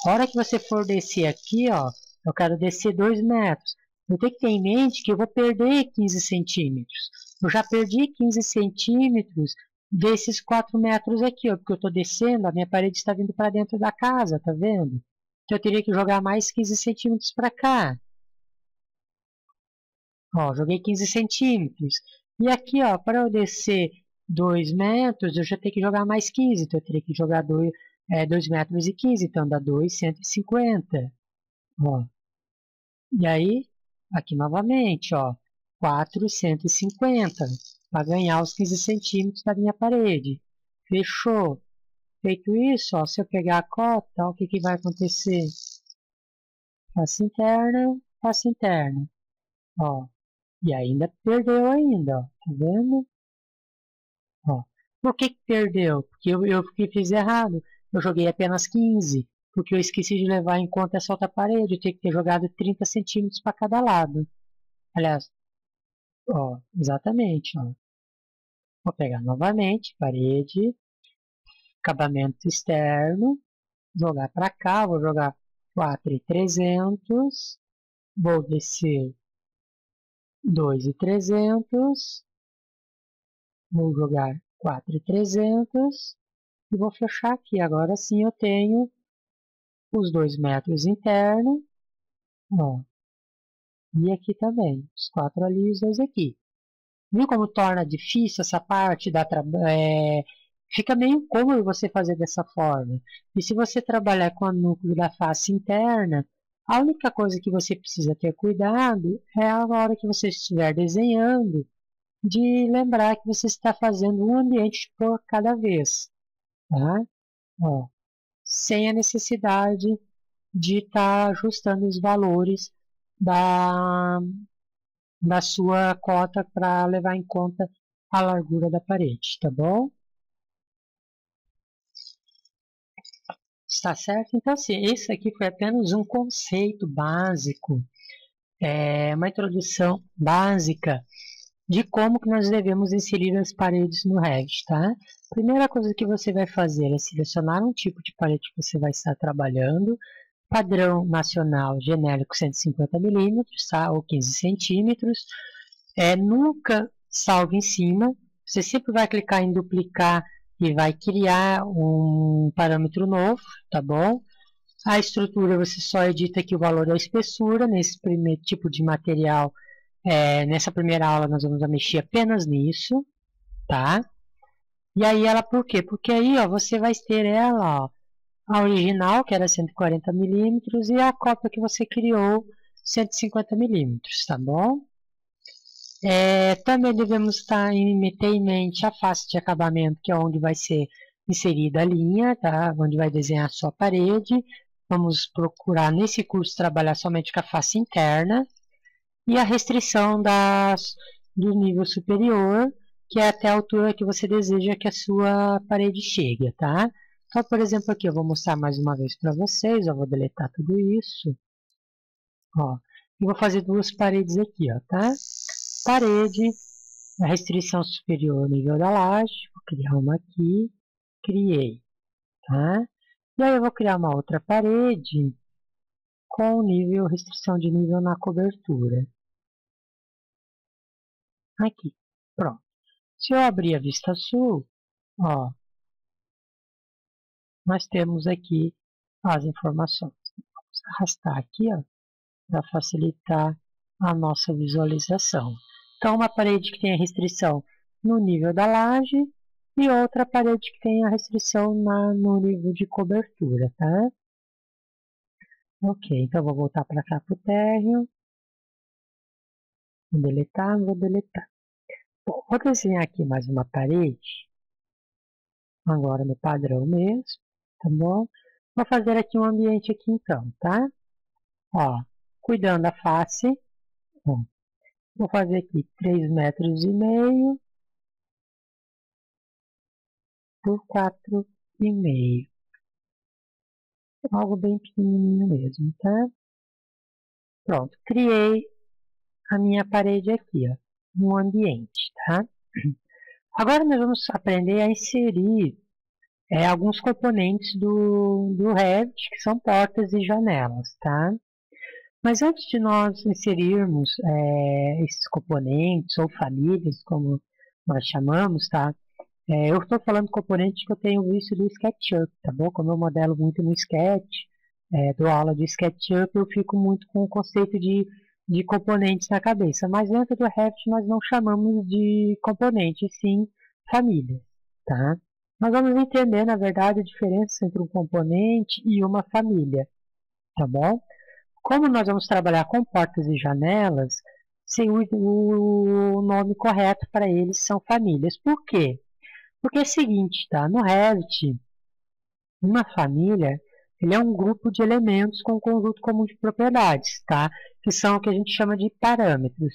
A hora que você for descer aqui, ó, eu quero descer 2 metros. Eu tenho que ter em mente que eu vou perder 15 centímetros. Eu já perdi 15 centímetros desses 4 metros aqui, ó, porque eu estou descendo, a minha parede está vindo para dentro da casa, tá vendo? Então, eu teria que jogar mais 15 centímetros para cá. Ó, joguei 15 centímetros. E aqui, ó, para eu descer 2 metros, eu já tenho que jogar mais 15. Então, eu teria que jogar 2 metros e 15. Então, dá 2,150. Ó. E aí, aqui novamente, ó, 450. Para ganhar os 15 centímetros da minha parede. Fechou. Feito isso, ó, se eu pegar a cota, ó, o que vai acontecer? Face interna, face interna. Ó. E ainda perdeu ainda, ó. Tá vendo? Ó. Por que perdeu? Porque eu fiz errado. Eu joguei apenas 15. Porque eu esqueci de levar em conta essa outra parede. Eu tinha que ter jogado 30 centímetros para cada lado. Aliás, ó, exatamente, ó. Vou pegar novamente, parede, acabamento externo, jogar para cá, vou jogar 4.300, vou descer 2.300, vou jogar 4.300 e vou fechar aqui. Agora sim eu tenho os 2 metros internos, ó, e aqui também, os 4 ali e os 2 aqui. Viu como torna difícil essa parte da fica meio incômodo você fazer dessa forma. E se você trabalhar com o núcleo da face interna, a única coisa que você precisa ter cuidado é a hora que você estiver desenhando, de lembrar que você está fazendo um ambiente por cada vez. Tá? Ó, sem a necessidade de estar ajustando os valores da sua cota para levar em conta a largura da parede, tá bom? Está certo? Então, assim, esse aqui foi apenas um conceito básico, uma introdução básica de como que nós devemos inserir as paredes no Revit, tá? Primeira coisa que você vai fazer é selecionar um tipo de parede que você vai estar trabalhando, padrão nacional genérico 150 milímetros, tá? Ou 15 centímetros. Nunca salve em cima. Você sempre vai clicar em duplicar e vai criar um parâmetro novo, tá bom? A estrutura você só edita aqui o valor da espessura. Nesse primeiro tipo de material, nessa primeira aula nós vamos mexer apenas nisso, tá? E aí ela por quê? Porque aí ó, você vai ter ela, ó, a original, que era 140 milímetros, e a cópia que você criou, 150 milímetros, tá bom? Também devemos ter em mente a face de acabamento, que é onde vai ser inserida a linha, tá? Onde vai desenhar a sua parede. Vamos procurar nesse curso trabalhar somente com a face interna. E a restrição do nível superior, que é até a altura que você deseja que a sua parede chegue, tá? Então, por exemplo, aqui eu vou mostrar mais uma vez para vocês, eu vou deletar tudo isso. Ó, e vou fazer duas paredes aqui, ó, tá? Parede, a restrição superior ao nível da laje, vou criar uma aqui, criei, tá? E aí eu vou criar uma outra parede com restrição de nível na cobertura. Aqui, pronto. Se eu abrir a vista sul, ó, nós temos aqui as informações. Vamos arrastar aqui, ó, para facilitar a nossa visualização. Então, uma parede que tem a restrição no nível da laje e outra parede que tem a restrição no nível de cobertura, tá? Ok, então vou voltar para cá para o térreo. Vou deletar, vou deletar. Bom, vou desenhar aqui mais uma parede, agora no padrão mesmo, tá bom? Vou fazer aqui um ambiente aqui então, tá? Ó, cuidando da face, ó, vou fazer aqui 3,5 metros por 4,5. Algo bem pequenininho mesmo, tá? Pronto, criei a minha parede aqui, ó, no ambiente, tá? Agora nós vamos aprender a inserir alguns componentes do Revit, que são portas e janelas, tá? Mas antes de nós inserirmos esses componentes ou famílias, como nós chamamos, tá? Eu estou falando de componentes que eu tenho visto do SketchUp, tá bom? Como eu modelo muito no Sketch, dou aula de SketchUp, eu fico muito com o conceito de componentes na cabeça. Mas dentro do Revit nós não chamamos de componente, sim família, tá? Nós vamos entender, na verdade, a diferença entre um componente e uma família, tá bom? Como nós vamos trabalhar com portas e janelas, o nome correto para eles são famílias. Por quê? Porque é o seguinte, tá? No Revit, uma família, ele é um grupo de elementos com um conjunto comum de propriedades, tá? Que são o que a gente chama de parâmetros.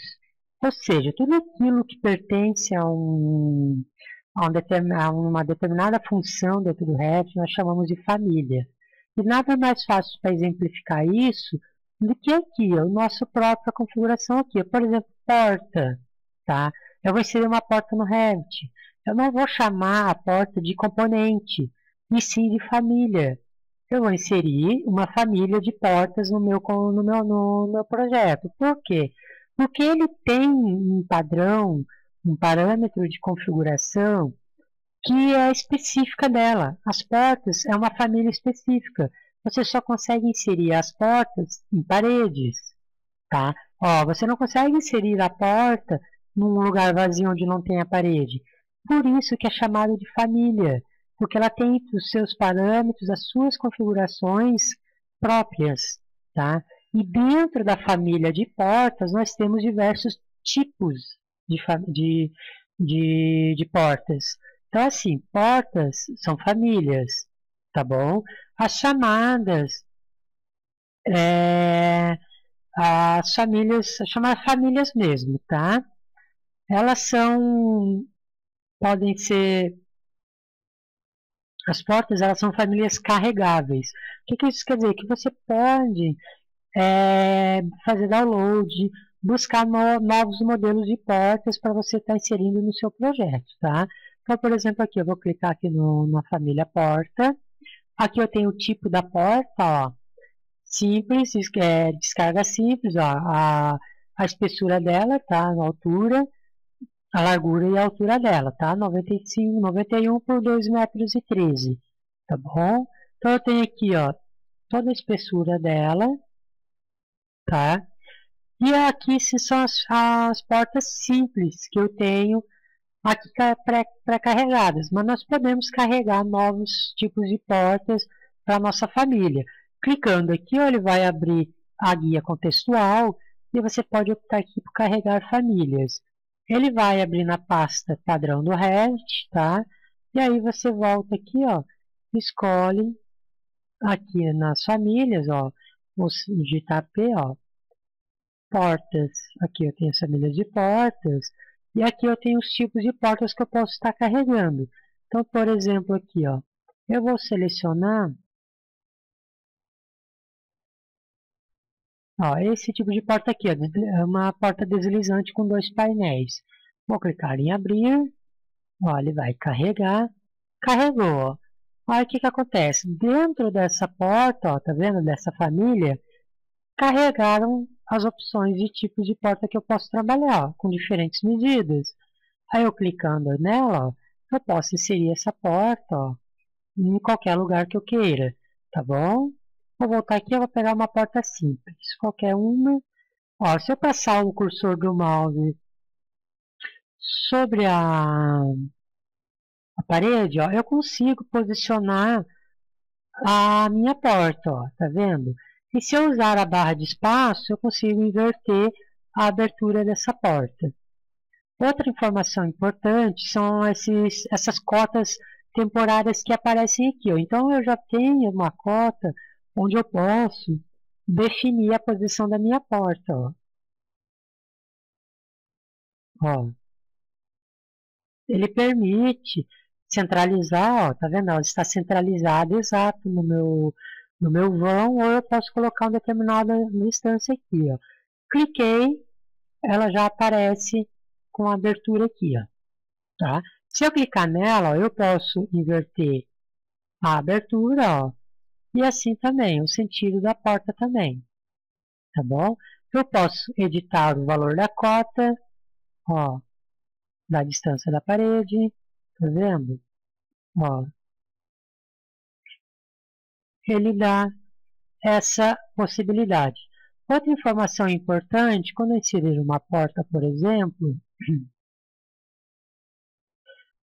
Ou seja, tudo aquilo que pertence a uma determinada função dentro do Revit, nós chamamos de família. E nada mais fácil para exemplificar isso do que aqui, a nossa própria configuração aqui. Por exemplo, porta, tá? Eu vou inserir uma porta no Revit. Eu não vou chamar a porta de componente, e sim de família. Eu vou inserir uma família de portas no meu projeto. Por quê? Porque ele tem um padrão, um parâmetro de configuração que é específica dela. As portas é uma família específica. Você só consegue inserir as portas em paredes, tá? Ó, você não consegue inserir a porta num lugar vazio onde não tem a parede. Por isso que é chamado de família, porque ela tem os seus parâmetros, as suas configurações próprias, tá? E dentro da família de portas, nós temos diversos tipos de portas. Então, assim, portas são famílias, tá bom? As chamadas, as chamadas famílias mesmo, tá? Elas podem ser, as portas, elas são famílias carregáveis. O que isso quer dizer? Que você pode fazer download, buscar novos modelos de portas para você estar inserindo no seu projeto, tá? Então, por exemplo, aqui eu vou clicar aqui na família porta. Aqui eu tenho o tipo da porta, ó, simples, descarga simples, ó, a a espessura dela, tá? A altura, a largura e a altura dela, tá? 95, 91 por 2,13 metros, tá bom? Então eu tenho aqui, ó, toda a espessura dela, tá? E aqui são as portas simples que eu tenho aqui pré-carregadas, mas nós podemos carregar novos tipos de portas para a nossa família. Clicando aqui, ó, ele vai abrir a guia contextual e você pode optar aqui por carregar famílias. Ele vai abrir na pasta padrão do Revit, tá? E aí você volta aqui, ó, escolhe aqui nas famílias, ó, vou digitar P, ó, portas. Aqui eu tenho as famílias de portas. E aqui eu tenho os tipos de portas que eu posso estar carregando. Então, por exemplo, aqui, ó, eu vou selecionar, ó, esse tipo de porta aqui, ó, é uma porta deslizante com 2 painéis. Vou clicar em abrir, ó, ele vai carregar, carregou, ó. Olha o que acontece, dentro dessa porta, ó, tá vendo, dessa família, carregaram as opções de tipos de porta que eu posso trabalhar, ó, com diferentes medidas. Aí eu clicando nela, ó, eu posso inserir essa porta, ó, em qualquer lugar que eu queira, tá bom? Vou voltar aqui, eu vou pegar uma porta simples, qualquer uma. Ó, se eu passar o cursor do mouse sobre a parede, ó, eu consigo posicionar a minha porta, ó, tá vendo? E se eu usar a barra de espaço, eu consigo inverter a abertura dessa porta. Outra informação importante são essas cotas temporárias que aparecem aqui, ó. Então eu já tenho uma cota onde eu posso definir a posição da minha porta, ó. Ó. Ele permite centralizar, ó, tá vendo? Ela está centralizada exato no meu vão, ou eu posso colocar uma determinada instância aqui, ó. Cliquei, ela já aparece com a abertura aqui, ó, tá? Se eu clicar nela, ó, eu posso inverter a abertura, ó, e assim também, o sentido da porta também, tá bom? Eu posso editar o valor da cota, ó, da distância da parede, tá vendo? Ó, ele dá essa possibilidade. Outra informação importante, quando eu inserir uma porta, por exemplo,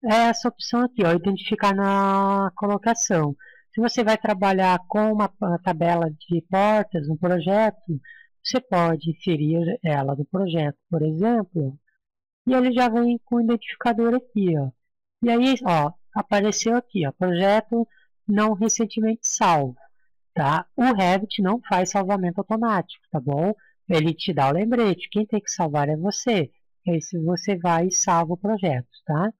é essa opção aqui, ó, identificar na colocação. Se você vai trabalhar com uma tabela de portas no projeto, você pode inserir ela no projeto, por exemplo, e ele já vem com o identificador aqui, ó. E aí, ó, apareceu aqui, ó, projeto não recentemente salvo, tá? O Revit não faz salvamento automático, tá bom? Ele te dá o lembrete, quem tem que salvar é você. E aí, se você vai e salva o projeto, tá?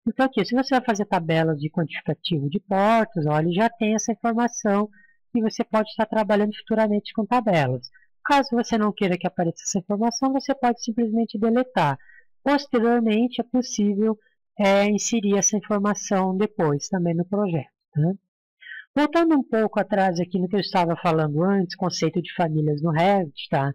Então aqui, se você vai fazer tabelas de quantificativo de portas, ó, ele já tem essa informação e você pode estar trabalhando futuramente com tabelas. Caso você não queira que apareça essa informação, você pode simplesmente deletar. Posteriormente, é possível inserir essa informação depois também no projeto, tá? Voltando um pouco atrás aqui no que eu estava falando antes, conceito de famílias no Revit, tá?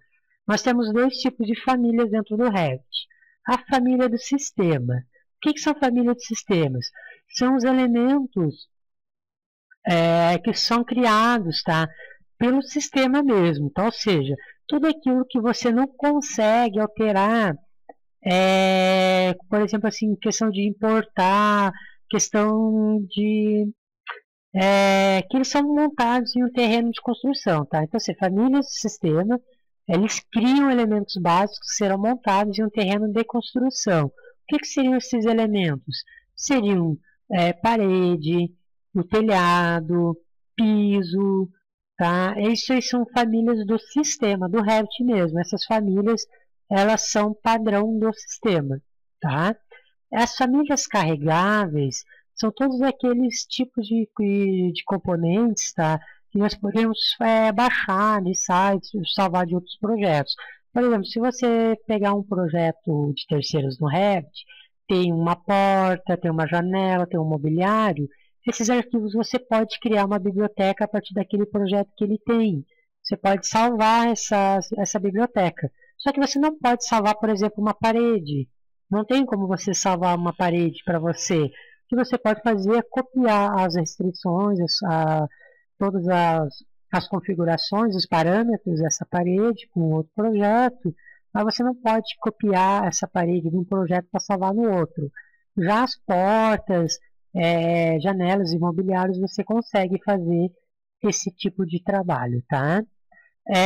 Nós temos dois tipos de famílias dentro do Revit. A família do sistema. O que são famílias de sistemas? São os elementos que são criados, tá? Pelo sistema mesmo. Então, ou seja, tudo aquilo que você não consegue alterar, por exemplo, assim, questão de importar, questão de que eles são montados em um terreno de construção, tá? Então, assim, famílias de sistema, eles criam elementos básicos que serão montados em um terreno de construção. O que seriam esses elementos? Seriam parede, o telhado, piso, tá? Isso são famílias do sistema, do Revit mesmo. Essas famílias, elas são padrão do sistema, tá? As famílias carregáveis são todos aqueles tipos de componentes, tá? Que nós podemos baixar de sites, salvar de outros projetos. Por exemplo, se você pegar um projeto de terceiros no Revit, tem uma porta, tem uma janela, tem um mobiliário, esses arquivos você pode criar uma biblioteca a partir daquele projeto que ele tem. Você pode salvar essa biblioteca. Só que você não pode salvar, por exemplo, uma parede. Não tem como você salvar uma parede para você. O que você pode fazer é copiar as restrições, todas as configurações, os parâmetros dessa parede com outro projeto, mas você não pode copiar essa parede de um projeto para salvar no outro. Já as portas, janelas e mobiliários, você consegue fazer esse tipo de trabalho, tá?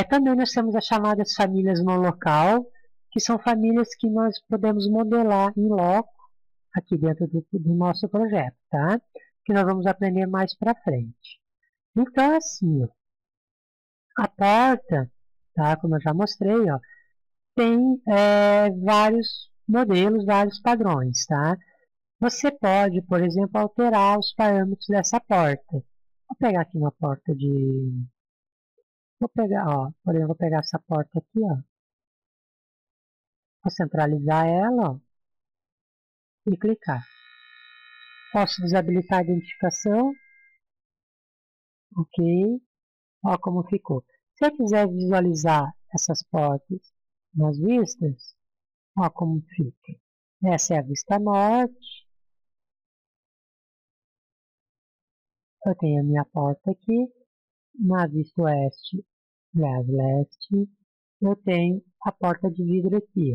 Também nós temos as chamadas famílias no local, que são famílias que nós podemos modelar em loco aqui dentro do nosso projeto, tá? Que nós vamos aprender mais para frente. Então, assim, ó, a porta, tá? Como eu já mostrei, ó, tem vários modelos, vários padrões, tá? Você pode, por exemplo, alterar os parâmetros dessa porta. Vou pegar aqui uma porta de... Vou pegar, ó, por exemplo, vou pegar essa porta aqui, ó. Vou centralizar ela, ó, e clicar. Posso desabilitar a identificação. Ok. Ó como ficou. Se eu quiser visualizar essas portas nas vistas, ó como fica. Essa é a vista norte. Eu tenho a minha porta aqui. Na vista oeste, aliás, leste, eu tenho a porta de vidro aqui,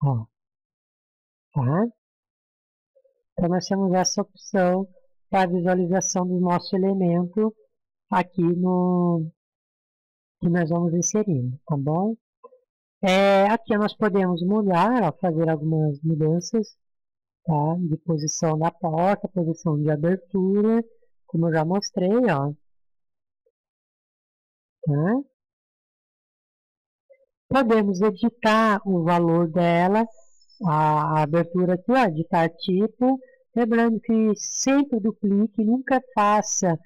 ó. Tá? Então nós temos essa opção para visualização do nosso elemento aqui no que nós vamos inserindo, tá bom? Aqui nós podemos mudar, ó, fazer algumas mudanças, tá? De posição da porta, posição de abertura, como eu já mostrei, ó. Tá? Podemos editar o valor dela, a abertura aqui, ó, editar tipo. Lembrando que sempre do clique, nunca faça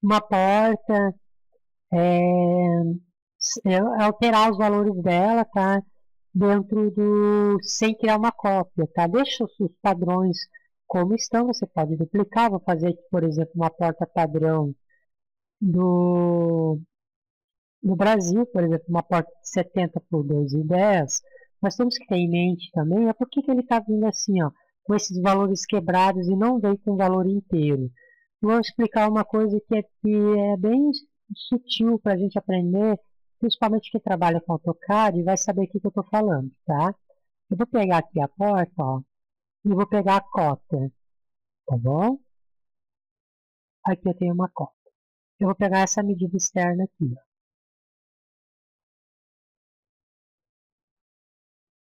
uma porta, alterar os valores dela, tá? Dentro sem criar uma cópia, tá? Deixa os padrões como estão, você pode duplicar. Vou fazer aqui, por exemplo, uma porta padrão no Brasil, por exemplo, uma porta de 70 por 2,10. Nós temos que ter em mente também por que ele está vindo assim, ó, com esses valores quebrados e não vem com o valor inteiro. Vou explicar uma coisa que é bem sutil para a gente aprender, principalmente quem trabalha com AutoCAD vai saber o que eu estou falando, tá? Eu vou pegar aqui a porta, ó, e vou pegar a cota, tá bom? Aqui eu tenho uma cota. Eu vou pegar essa medida externa aqui, ó.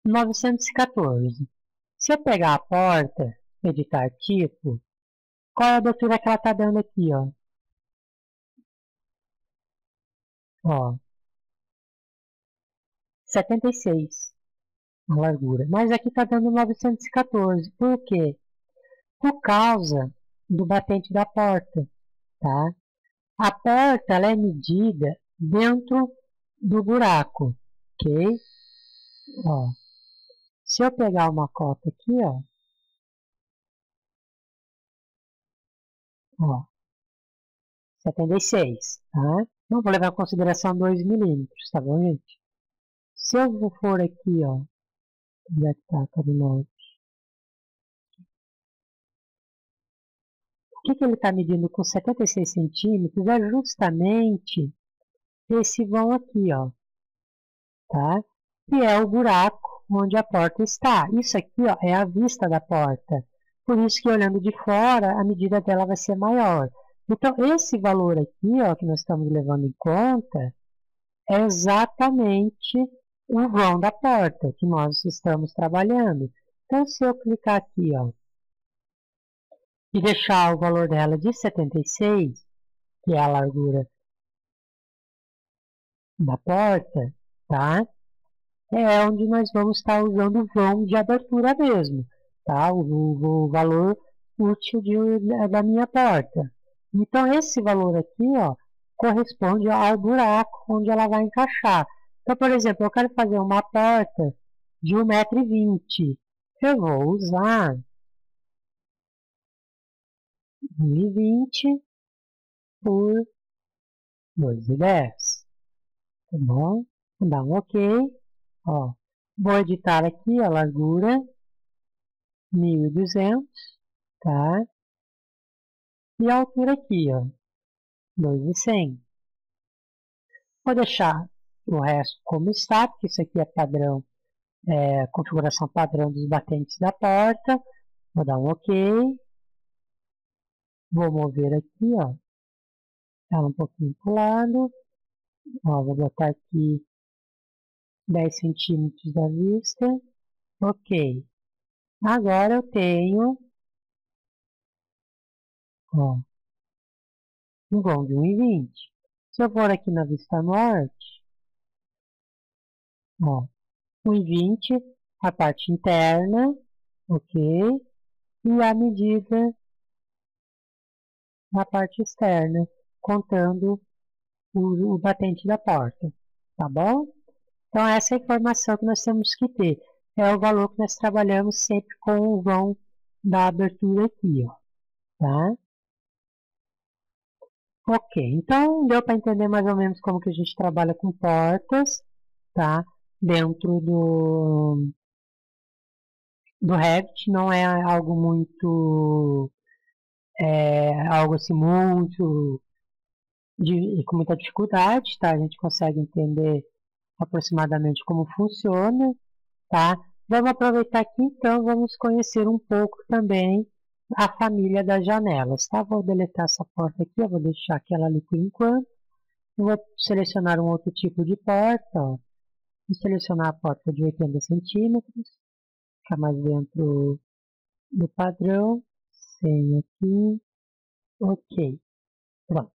914. Se eu pegar a porta, editar tipo, qual é a abertura que ela está dando aqui, ó? Ó, 76 a largura. Mas aqui está dando 914. Por quê? Por causa do batente da porta, tá? A porta ela é medida dentro do buraco, ok? Ó, se eu pegar uma cota aqui, ó, 76, tá? Não vou levar em consideração 2 milímetros, tá bom, gente? Se eu for aqui, ó, onde é que tá? Cadê o que ele está medindo com 76 centímetros? É justamente esse vão aqui, ó, tá? Que é o buraco onde a porta está. Isso aqui, ó, é a vista da porta. Por isso que olhando de fora, a medida dela vai ser maior. Então, esse valor aqui, ó, que nós estamos levando em conta, é exatamente o vão da porta que nós estamos trabalhando. Então, se eu clicar aqui, ó, e deixar o valor dela de 76, que é a largura da porta, tá? É onde nós vamos estar usando o vão de abertura mesmo, tá? O valor útil da minha porta. Então, esse valor aqui, ó, corresponde ao buraco onde ela vai encaixar. Então, por exemplo, eu quero fazer uma porta de 1,20 m. Eu vou usar 1,20 m por 2,10. Tá bom? Vou dar um OK. Ó, vou editar aqui a largura 1.200, tá? E a altura aqui, ó, 2,100. Vou deixar o resto como está, porque isso aqui é padrão, configuração padrão dos batentes da porta. Vou dar um OK. Vou mover aqui, ó, ela um pouquinho para o lado. Ó, vou botar aqui 10 centímetros da vista. OK. Agora eu tenho, ó, um vão de 1,20. Se eu for aqui na vista norte, ó, 1,20 a parte interna, OK, e a medida na parte externa, contando o batente da porta, tá bom? Então essa é a informação que nós temos que ter. É o valor que nós trabalhamos sempre com o vão da abertura aqui, ó, tá? Ok, então deu para entender mais ou menos como que a gente trabalha com portas, tá? Dentro do Revit, não é algo muito, algo assim muito, com muita dificuldade, tá? A gente consegue entender aproximadamente como funciona, tá? Vamos aproveitar aqui então, vamos conhecer um pouco também a família das janelas, tá? Vou deletar essa porta aqui, eu vou deixar aquela ali por enquanto. Eu vou selecionar um outro tipo de porta, ó. Vou selecionar a porta de 80 centímetros, ficar mais dentro do padrão, 100 aqui, OK. Pronto.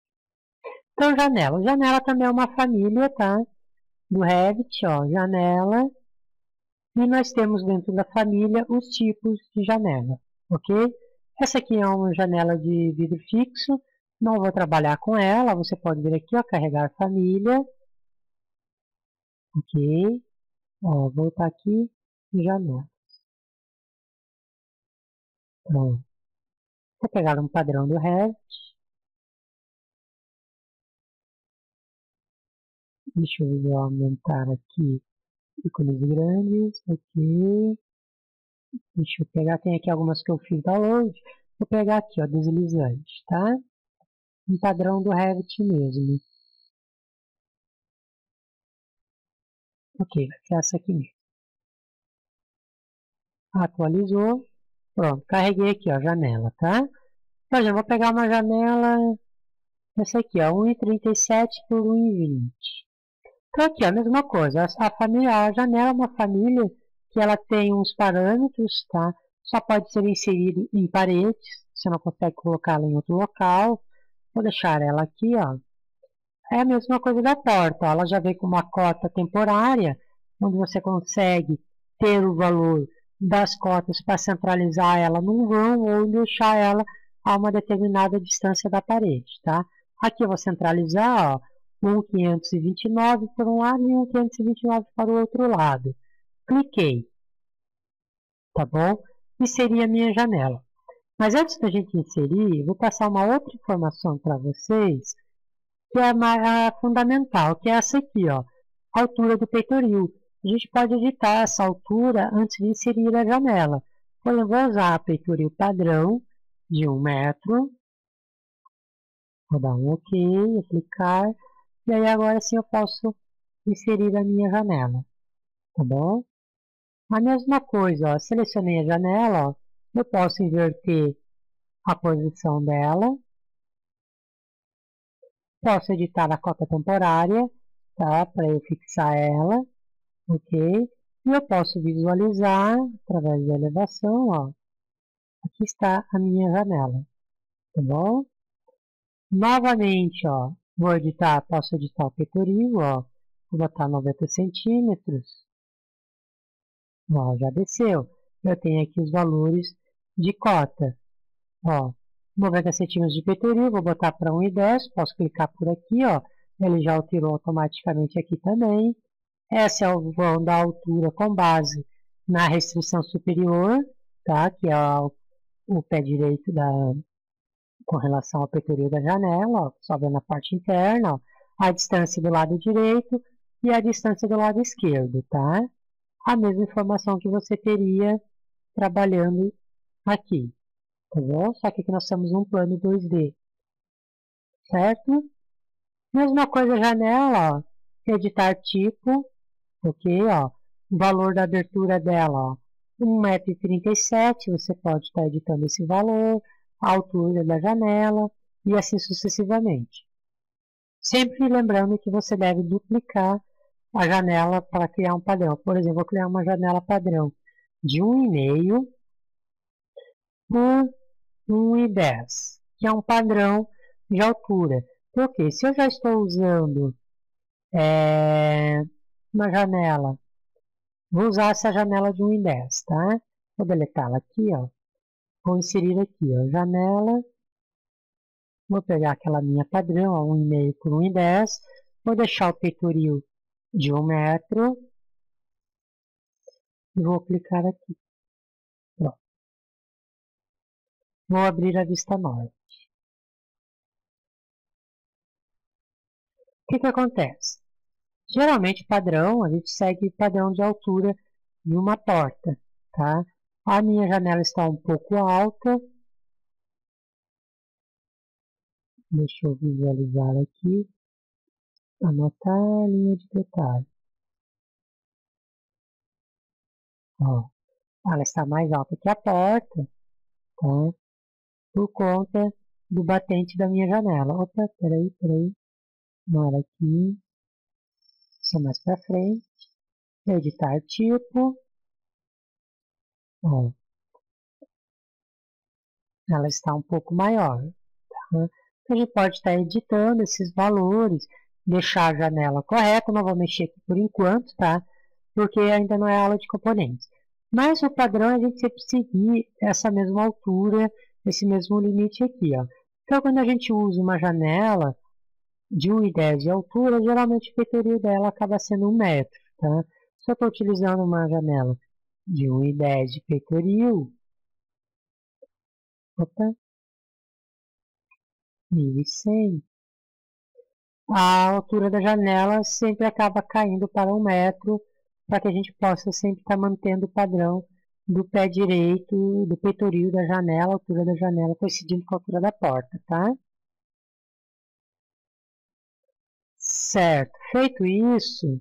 Então, janela. Janela também é uma família, tá? Do Revit, ó, janela. E nós temos dentro da família os tipos de janela, OK? Essa aqui é uma janela de vidro fixo, não vou trabalhar com ela, você pode vir aqui, ó, carregar família, OK? Ó, voltar aqui, janela. Pronto. Vou pegar um padrão do Revit. Deixa eu aumentar aqui ícones grandes, OK. Deixa eu pegar, tem aqui algumas que eu fiz download. Vou pegar aqui, ó, deslizante, tá? Um padrão do Revit mesmo. OK, vai ser essa aqui mesmo. Atualizou. Pronto, carreguei aqui, ó, janela, tá? Então, já vou pegar uma janela, essa aqui, ó, 1,37 por 1,20. Então, aqui, ó, a mesma coisa. A janela é uma família que ela tem uns parâmetros, tá? Só pode ser inserido em paredes, você não consegue colocá-la em outro local. Vou deixar ela aqui, ó. É a mesma coisa da porta, ó. Ela já vem com uma cota temporária, onde você consegue ter o valor das cotas para centralizar ela num vão ou deixar ela a uma determinada distância da parede, tá? Aqui eu vou centralizar, ó, 1.529 por um lado e 1.529 para o outro lado. Cliquei, tá bom? E seria a minha janela. Mas antes da gente inserir, vou passar uma outra informação para vocês, que é a fundamental, que é essa aqui, ó, a altura do peitoril. A gente pode editar essa altura antes de inserir a janela. Então, eu vou usar a peitoril padrão de 1 metro. Vou dar um OK, aplicar. E aí agora sim eu posso inserir a minha janela. Tá bom? A mesma coisa, ó, selecionei a janela, ó, eu posso inverter a posição dela. Posso editar a cota temporária, tá? Para eu fixar ela. OK? E eu posso visualizar através da elevação, ó. Aqui está a minha janela, tá bom? Novamente, ó, vou editar, posso editar o peitoril, ó. Vou botar 90 centímetros. Ó, já desceu. Eu tenho aqui os valores de cota. Ó, 90 centímetros de peitoril, vou botar para 1,10. Posso clicar por aqui, ó. Ele já alterou automaticamente aqui também. Essa é o vão da altura com base na restrição superior, tá? Que é o pé direito com relação ao peitoril da janela, ó, só vendo a parte interna, ó. a distância do lado direito e a distância do lado esquerdo, tá? A mesma informação que você teria trabalhando aqui, tá bom? Só que aqui nós temos um plano 2D, certo? Mesma coisa a janela, ó, editar tipo, ok, ó, o valor da abertura dela, ó, 1,37 m, você pode estar editando esse valor, a altura da janela e assim sucessivamente. Sempre lembrando que você deve duplicar a janela para criar um padrão. Por exemplo, vou criar uma janela padrão de 1,5 por 1,10, que é um padrão de altura. Porque se eu já estou usando uma janela, vou usar essa janela de 1,10, tá? Vou deletá-la aqui, ó. Vou inserir aqui, ó, janela. Vou pegar aquela minha padrão, ó, 1,5 por 1,10. Vou deixar o peitoril de 1 metro. E vou clicar aqui. Pronto. Vou abrir a vista nova. O que acontece? Geralmente padrão, a gente segue padrão de altura de uma porta, tá? A minha janela está um pouco alta. Deixa eu visualizar aqui. Anotar a linha de detalhe. Ó, ela está mais alta que a porta, tá? Por conta do batente da minha janela. Opa, peraí. Não era aqui. Isso é mais para frente. Editar tipo. Ó, ela está um pouco maior. Tá? A gente pode estar editando esses valores, deixar a janela correta. Não vou mexer aqui por enquanto, tá? Porque ainda não é aula de componentes. Mas o padrão é a gente sempre seguir essa mesma altura, esse mesmo limite aqui, ó. Então, quando a gente usa uma janela de 1,10 de altura, geralmente o peitoril dela acaba sendo 1 metro, tá? Se eu estou utilizando uma janela de 1,10 de peitoril, opa, 1.100, a altura da janela sempre acaba caindo para 1 metro, para que a gente possa sempre estar mantendo o padrão do pé direito, do peitoril da janela, a altura da janela coincidindo com a altura da porta, tá? Certo. Feito isso,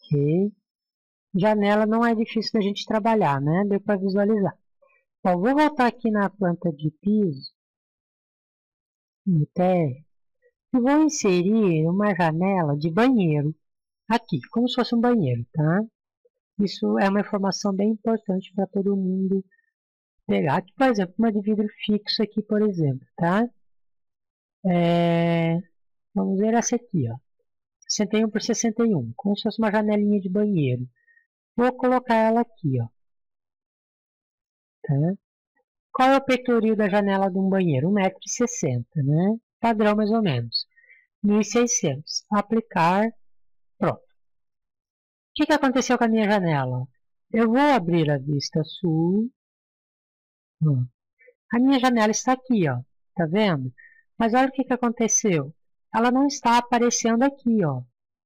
ok. Janela não é difícil da gente trabalhar, né? Deu para visualizar. Bom, vou voltar aqui na planta de piso, no térreo, e vou inserir uma janela de banheiro aqui, como se fosse um banheiro, tá? Isso é uma informação bem importante para todo mundo pegar. Aqui, por exemplo, uma de vidro fixo aqui, por exemplo, tá? Vamos ver essa aqui, ó. 61 por 61, como se fosse uma janelinha de banheiro. Vou colocar ela aqui, ó. Tá? Qual é o peitoril da janela de um banheiro? 1,60 m, né? Padrão mais ou menos. 1.600. Aplicar. Pronto. O que aconteceu com a minha janela? Eu vou abrir a vista sul. A minha janela está aqui, ó. Tá vendo? Mas olha o que aconteceu. Ela não está aparecendo aqui, ó.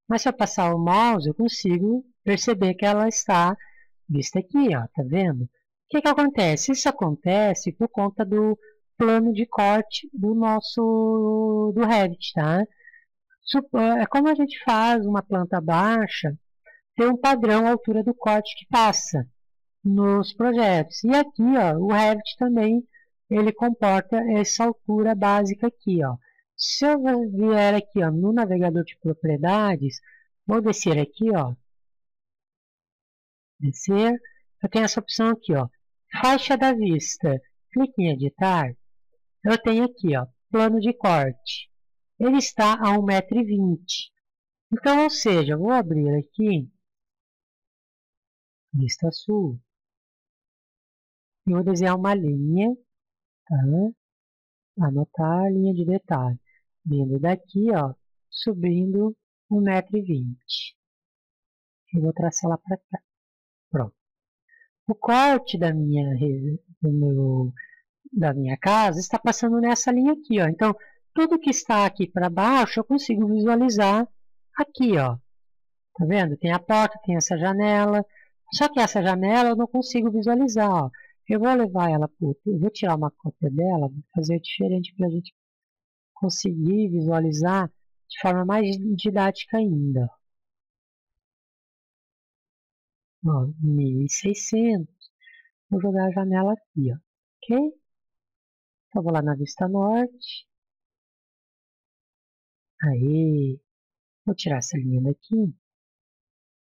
Mas se eu passar o mouse, eu consigo perceber que ela está vista aqui, ó. Tá vendo? O que acontece? Isso acontece por conta do plano de corte do Revit, tá? É como a gente faz uma planta baixa, tem um padrão à altura do corte que passa nos projetos. E aqui, ó, o Revit também, ele comporta essa altura básica aqui, ó. Se eu vier aqui, ó, no navegador de propriedades, vou descer aqui, ó, descer, eu tenho essa opção aqui, ó, faixa da vista, clique em editar, eu tenho aqui, ó, plano de corte, ele está a 1,20 m. Então, ou seja, eu vou abrir aqui, vista sul, e vou desenhar uma linha, tá? Anotar a linha de detalhe, vindo daqui, ó, subindo 1,20 m. Eu vou traçar lá para cá. Pronto. O corte da minha casa está passando nessa linha aqui, ó. Então, tudo que está aqui para baixo eu consigo visualizar aqui, ó. Tá vendo? Tem a porta, tem essa janela. Só que essa janela eu não consigo visualizar, ó. Eu vou levar ela eu vou tirar uma cópia dela, vou fazer diferente para a gente conseguir visualizar de forma mais didática ainda. Ó, 1600. Vou jogar a janela aqui, ó. Ok? Então vou lá na vista norte. Aí, vou tirar essa linha daqui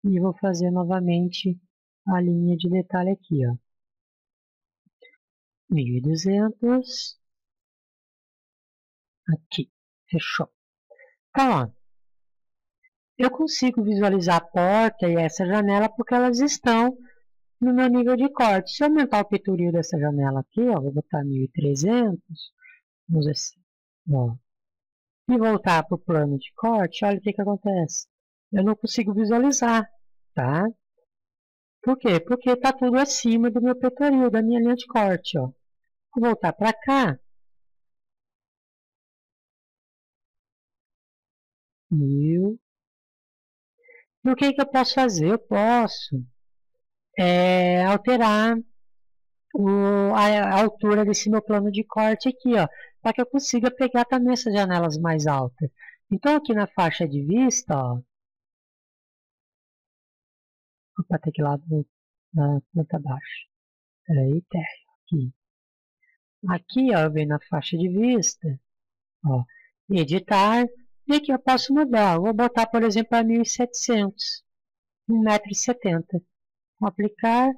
e vou fazer novamente a linha de detalhe aqui, ó. 1200. Aqui, fechou. Então, ó, eu consigo visualizar a porta e essa janela porque elas estão no meu nível de corte. Se eu aumentar o pitorio dessa janela aqui, ó, vou botar 1300, vamos assim, ó, e voltar para o plano de corte, olha o que acontece. Eu não consigo visualizar, tá? Por quê? Porque está tudo acima do meu pitorio, da minha linha de corte, ó. Vou voltar para cá. 1000. E o que eu posso fazer? Eu posso alterar a altura desse meu plano de corte aqui, ó, para que eu consiga pegar também essas janelas mais altas. Então, aqui na faixa de vista, ó, opa, tem que ir lá na planta baixa. Peraí, aqui. Aqui, ó, eu venho na faixa de vista, ó, editar, e aqui eu posso mudar. Eu vou botar, por exemplo, a 1700, 1,70 m. Vou aplicar,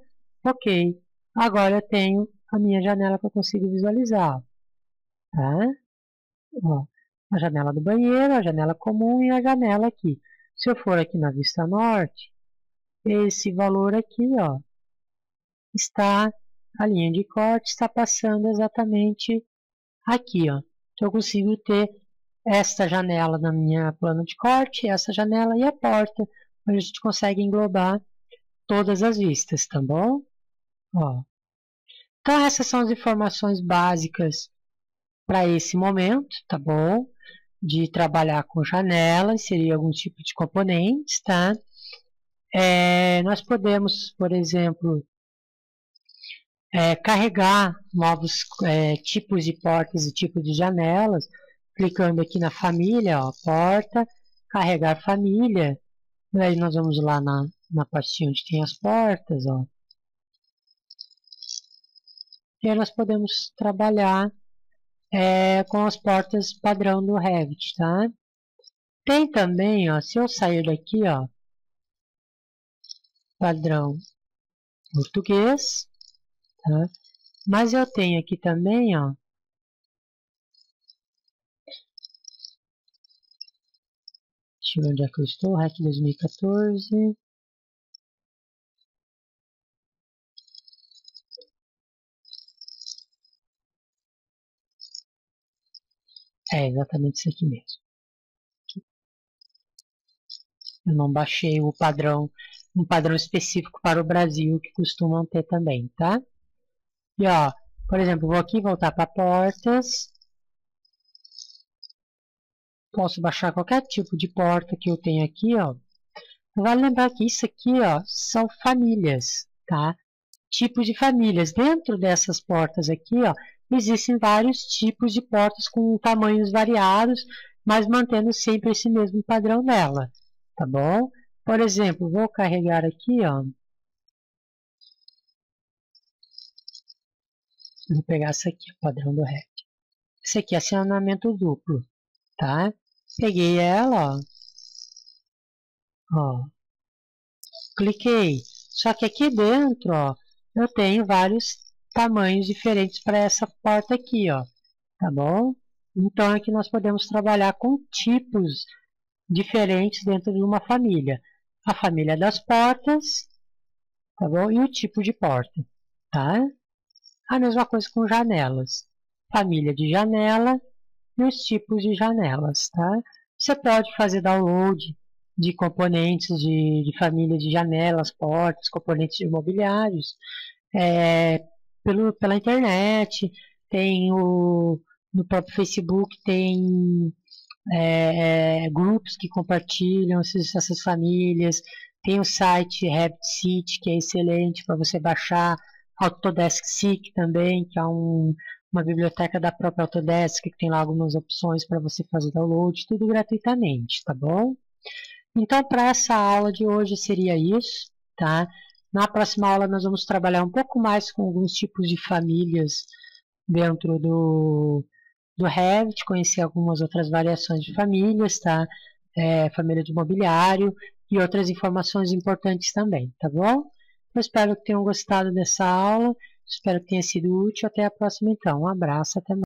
ok. Agora eu tenho a minha janela que eu consigo visualizar, tá? Ó, a janela do banheiro, a janela comum e a janela aqui. Se eu for aqui na vista norte, esse valor aqui, ó, está, a linha de corte está passando exatamente aqui, ó. Então eu consigo ter esta janela na minha plano de corte, essa janela e a porta, onde a gente consegue englobar todas as vistas, tá bom? Ó. Então essas são as informações básicas para esse momento, tá bom? De trabalhar com janelas, seria algum tipo de componentes, tá? Nós podemos, por exemplo, carregar novos tipos de portas e tipos de janelas, clicando aqui na família, ó, porta, carregar família, e aí nós vamos lá na pastinha onde tem as portas, ó. E aí nós podemos trabalhar com as portas padrão do Revit, tá? Tem também, ó, se eu sair daqui, ó, padrão português, tá? Mas eu tenho aqui também, ó, deixa eu ver onde é que eu estou, REC 2014. É exatamente isso aqui mesmo. Eu não baixei o padrão, um padrão específico para o Brasil que costumam ter também, tá? E ó, por exemplo, vou aqui voltar para portas. Posso baixar qualquer tipo de porta que eu tenho aqui, ó. Vale lembrar que isso aqui, ó, são famílias, tá? Tipos de famílias. Dentro dessas portas aqui, ó, existem vários tipos de portas com tamanhos variados, mas mantendo sempre esse mesmo padrão dela, tá bom? Por exemplo, vou carregar aqui, ó. Vou pegar essa aqui, o padrão do REC. Esse aqui é acionamento duplo, tá? Peguei ela, ó. Cliquei. Só que aqui dentro, ó, eu tenho vários tamanhos diferentes para essa porta aqui, ó. Tá bom? Então aqui nós podemos trabalhar com tipos diferentes dentro de uma família. A família das portas, tá bom? E o tipo de porta, tá? A mesma coisa com janelas. Família de janela e os tipos de janelas, tá? Você pode fazer download de componentes de família de janelas, portas, componentes de mobiliários, pela internet. Tem No próprio Facebook tem grupos que compartilham essas famílias. Tem o site Revit City, que é excelente para você baixar. Autodesk Seek também, que é uma biblioteca da própria Autodesk, que tem lá algumas opções para você fazer download, tudo gratuitamente, tá bom? Então, para essa aula de hoje seria isso, tá? Na próxima aula nós vamos trabalhar um pouco mais com alguns tipos de famílias dentro do Revit, conhecer algumas outras variações de famílias, tá? Família de mobiliário e outras informações importantes também, tá bom? Eu espero que tenham gostado dessa aula, espero que tenha sido útil. Até a próxima então. Um abraço, até mais.